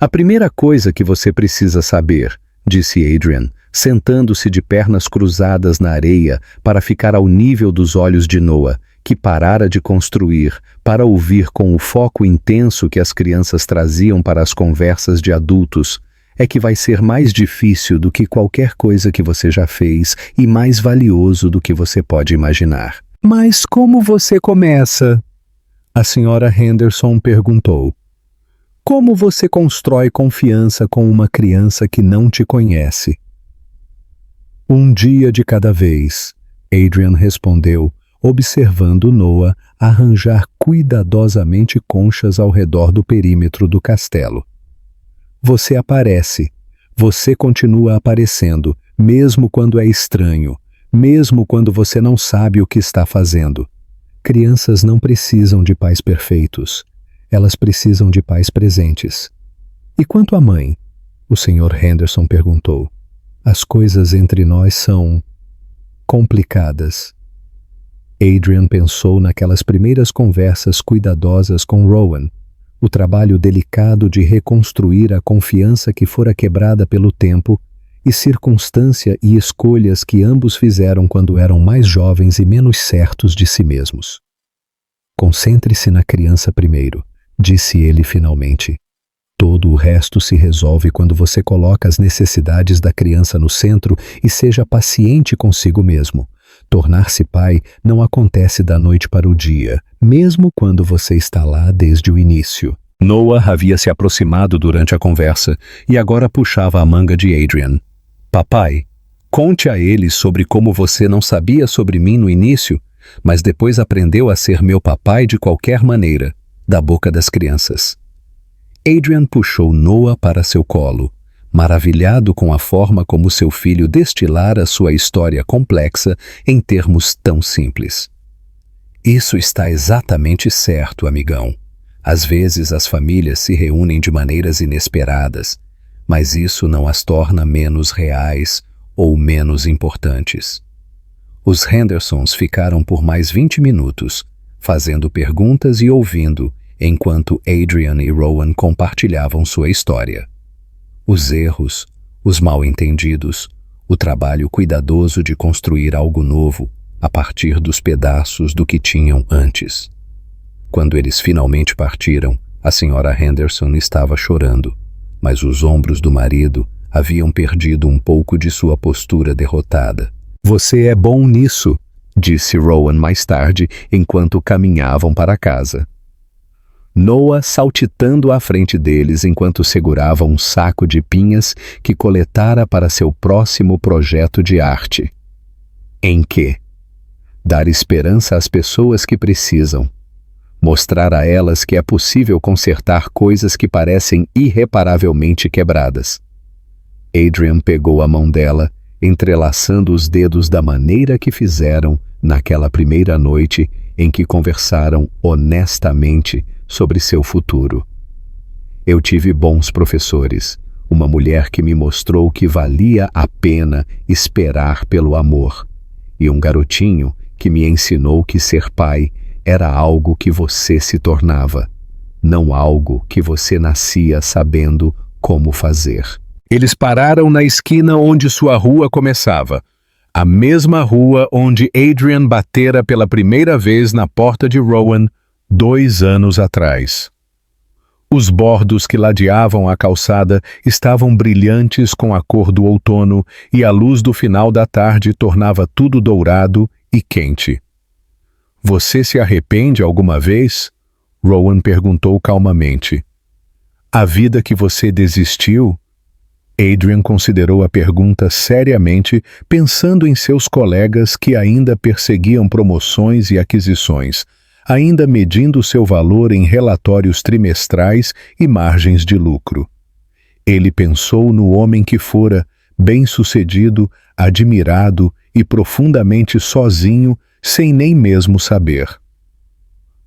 A primeira coisa que você precisa saber, disse Adrian, sentando-se de pernas cruzadas na areia para ficar ao nível dos olhos de Noah, que parara de construir para ouvir com o foco intenso que as crianças traziam para as conversas de adultos, é que vai ser mais difícil do que qualquer coisa que você já fez e mais valioso do que você pode imaginar. Mas como você começa? A senhora Henderson perguntou. Como você constrói confiança com uma criança que não te conhece? Um dia de cada vez, Adrian respondeu, observando Noah arranjar cuidadosamente conchas ao redor do perímetro do castelo. Você aparece, você continua aparecendo, mesmo quando é estranho, mesmo quando você não sabe o que está fazendo. Crianças não precisam de pais perfeitos, elas precisam de pais presentes. E quanto à mãe? O Sr. Henderson perguntou. As coisas entre nós são complicadas. Adrian pensou naquelas primeiras conversas cuidadosas com Rowan, o trabalho delicado de reconstruir a confiança que fora quebrada pelo tempo e circunstância e escolhas que ambos fizeram quando eram mais jovens e menos certos de si mesmos. Concentre-se na criança primeiro, disse ele finalmente. Todo o resto se resolve quando você coloca as necessidades da criança no centro e seja paciente consigo mesmo. Tornar-se pai não acontece da noite para o dia, mesmo quando você está lá desde o início. Noah havia se aproximado durante a conversa e agora puxava a manga de Adrian. Papai, conte a eles sobre como você não sabia sobre mim no início, mas depois aprendeu a ser meu papai de qualquer maneira, da boca das crianças. Adrian puxou Noah para seu colo, maravilhado com a forma como seu filho destilara sua história complexa em termos tão simples. Isso está exatamente certo, amigão. Às vezes as famílias se reúnem de maneiras inesperadas, mas isso não as torna menos reais ou menos importantes. Os Hendersons ficaram por mais 20 minutos, fazendo perguntas e ouvindo, enquanto Adrian e Rowan compartilhavam sua história. Os erros, os mal-entendidos, o trabalho cuidadoso de construir algo novo a partir dos pedaços do que tinham antes. Quando eles finalmente partiram, a senhora Henderson estava chorando, mas os ombros do marido haviam perdido um pouco de sua postura derrotada. Você é bom nisso, disse Rowan mais tarde, enquanto caminhavam para casa. Noah saltitando à frente deles enquanto segurava um saco de pinhas que coletara para seu próximo projeto de arte. Em que? Dar esperança às pessoas que precisam. Mostrar a elas que é possível consertar coisas que parecem irreparavelmente quebradas. Adrian pegou a mão dela, entrelaçando os dedos da maneira que fizeram naquela primeira noite em que conversaram honestamente sobre seu futuro. Eu tive bons professores, uma mulher que me mostrou que valia a pena esperar pelo amor, e um garotinho que me ensinou que ser pai era algo que você se tornava, não algo que você nascia sabendo como fazer. Eles pararam na esquina onde sua rua começava, a mesma rua onde Adrian batera pela primeira vez na porta de Rowan 2 anos atrás. Os bordos que ladeavam a calçada estavam brilhantes com a cor do outono e a luz do final da tarde tornava tudo dourado e quente. Você se arrepende alguma vez? Rowan perguntou calmamente. A vida que você desistiu? Adrian considerou a pergunta seriamente, pensando em seus colegas que ainda perseguiam promoções e aquisições, ainda medindo seu valor em relatórios trimestrais e margens de lucro. Ele pensou no homem que fora, bem-sucedido, admirado e profundamente sozinho, sem nem mesmo saber.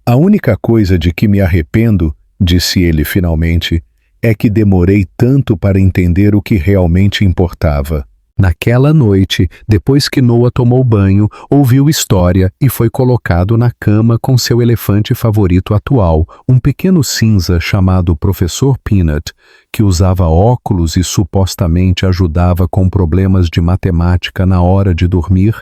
A única coisa de que me arrependo, disse ele finalmente, é que demorei tanto para entender o que realmente importava. Naquela noite, depois que Noah tomou banho, ouviu história e foi colocado na cama com seu elefante favorito atual, um pequeno cinza chamado Professor Peanut, que usava óculos e supostamente ajudava com problemas de matemática na hora de dormir.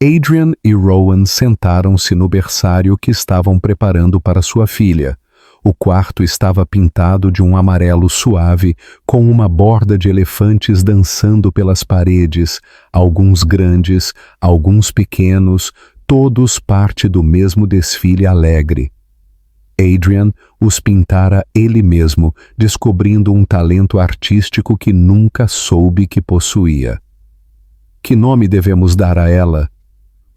Adrian e Rowan sentaram-se no berçário que estavam preparando para sua filha. O quarto estava pintado de um amarelo suave, com uma borda de elefantes dançando pelas paredes, alguns grandes, alguns pequenos, todos parte do mesmo desfile alegre. Adrian os pintara ele mesmo, descobrindo um talento artístico que nunca soube que possuía. Que nome devemos dar a ela?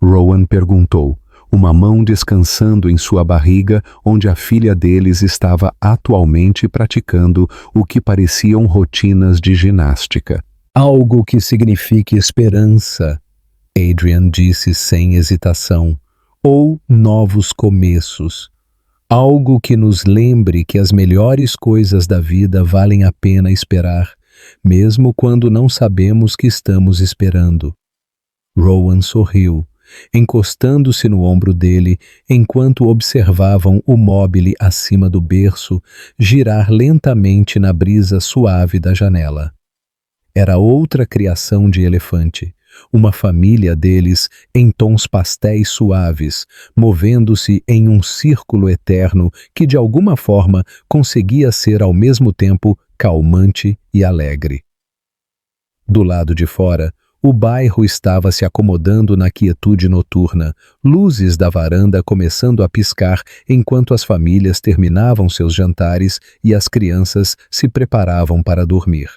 Rowan perguntou, uma mão descansando em sua barriga, onde a filha deles estava atualmente praticando o que pareciam rotinas de ginástica. Algo que signifique esperança, Adrian disse sem hesitação, ou novos começos. Algo que nos lembre que as melhores coisas da vida valem a pena esperar, mesmo quando não sabemos que estamos esperando. Rowan sorriu, encostando-se no ombro dele, enquanto observavam o móbile acima do berço girar lentamente na brisa suave da janela. Era outra criação de elefante, uma família deles em tons pastéis suaves, movendo-se em um círculo eterno que de alguma forma conseguia ser ao mesmo tempo calmante e alegre. Do lado de fora, o bairro estava se acomodando na quietude noturna, luzes da varanda começando a piscar enquanto as famílias terminavam seus jantares e as crianças se preparavam para dormir.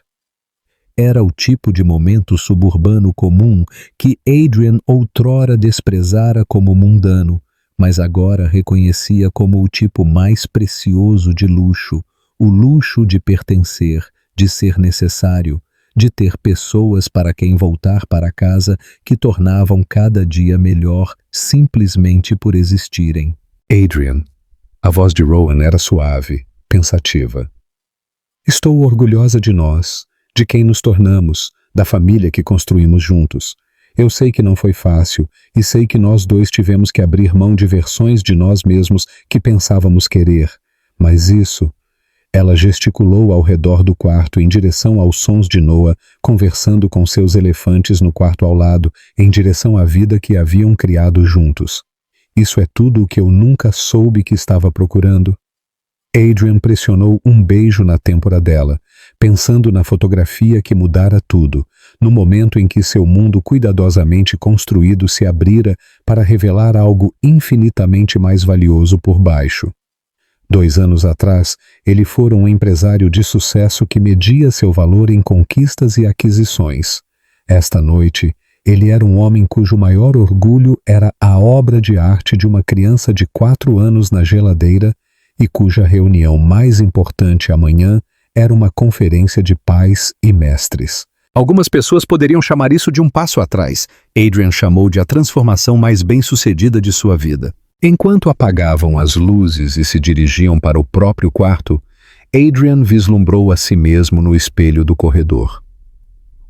Era o tipo de momento suburbano comum que Adrian outrora desprezara como mundano, mas agora reconhecia como o tipo mais precioso de luxo, o luxo de pertencer, de ser necessário, de ter pessoas para quem voltar para casa que tornavam cada dia melhor simplesmente por existirem. Adrian. A voz de Rowan era suave, pensativa. Estou orgulhosa de nós, de quem nos tornamos, da família que construímos juntos. Eu sei que não foi fácil e sei que nós dois tivemos que abrir mão de versões de nós mesmos que pensávamos querer, mas isso... Ela gesticulou ao redor do quarto em direção aos sons de Noah, conversando com seus elefantes no quarto ao lado, em direção à vida que haviam criado juntos. Isso é tudo o que eu nunca soube que estava procurando. Adrian pressionou um beijo na têmpora dela, pensando na fotografia que mudara tudo, no momento em que seu mundo cuidadosamente construído se abrira para revelar algo infinitamente mais valioso por baixo. 2 anos atrás, ele fora um empresário de sucesso que media seu valor em conquistas e aquisições. Esta noite, ele era um homem cujo maior orgulho era a obra de arte de uma criança de 4 anos na geladeira e cuja reunião mais importante amanhã era uma conferência de pais e mestres. Algumas pessoas poderiam chamar isso de um passo atrás. Adrian chamou de a transformação mais bem-sucedida de sua vida. Enquanto apagavam as luzes e se dirigiam para o próprio quarto, Adrian vislumbrou a si mesmo no espelho do corredor.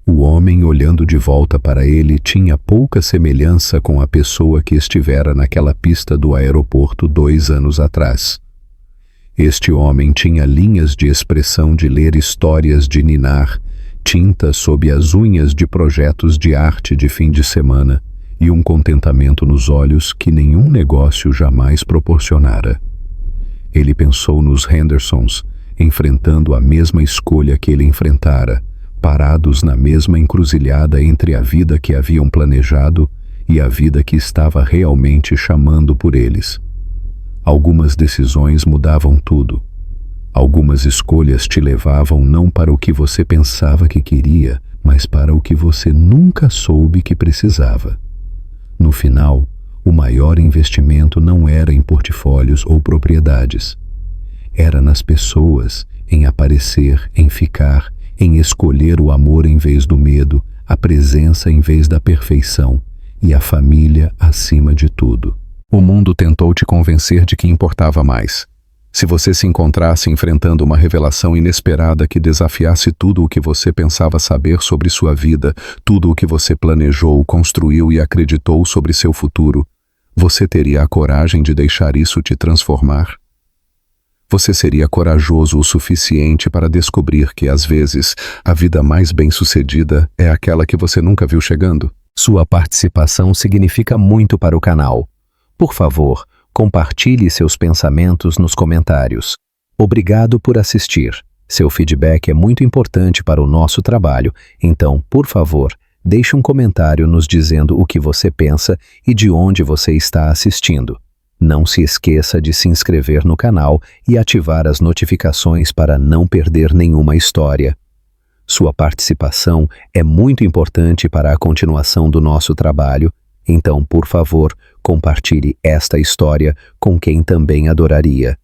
O homem olhando de volta para ele tinha pouca semelhança com a pessoa que estivera naquela pista do aeroporto 2 anos atrás. Este homem tinha linhas de expressão de ler histórias de ninar, tinta sob as unhas de projetos de arte de fim de semana, e um contentamento nos olhos que nenhum negócio jamais proporcionara. Ele pensou nos Hendersons, enfrentando a mesma escolha que ele enfrentara, parados na mesma encruzilhada entre a vida que haviam planejado e a vida que estava realmente chamando por eles. Algumas decisões mudavam tudo. Algumas escolhas te levavam não para o que você pensava que queria, mas para o que você nunca soube que precisava. No final, o maior investimento não era em portfólios ou propriedades. Era nas pessoas, em aparecer, em ficar, em escolher o amor em vez do medo, a presença em vez da perfeição e a família acima de tudo. O mundo tentou te convencer de que importava mais. Se você se encontrasse enfrentando uma revelação inesperada que desafiasse tudo o que você pensava saber sobre sua vida, tudo o que você planejou, construiu e acreditou sobre seu futuro, você teria a coragem de deixar isso te transformar? Você seria corajoso o suficiente para descobrir que, às vezes, a vida mais bem-sucedida é aquela que você nunca viu chegando? Sua participação significa muito para o canal. Por favor, compartilhe seus pensamentos nos comentários. Obrigado por assistir. Seu feedback é muito importante para o nosso trabalho, então, por favor, deixe um comentário nos dizendo o que você pensa e de onde você está assistindo. Não se esqueça de se inscrever no canal e ativar as notificações para não perder nenhuma história. Sua participação é muito importante para a continuação do nosso trabalho, então, por favor, compartilhe esta história com quem também adoraria.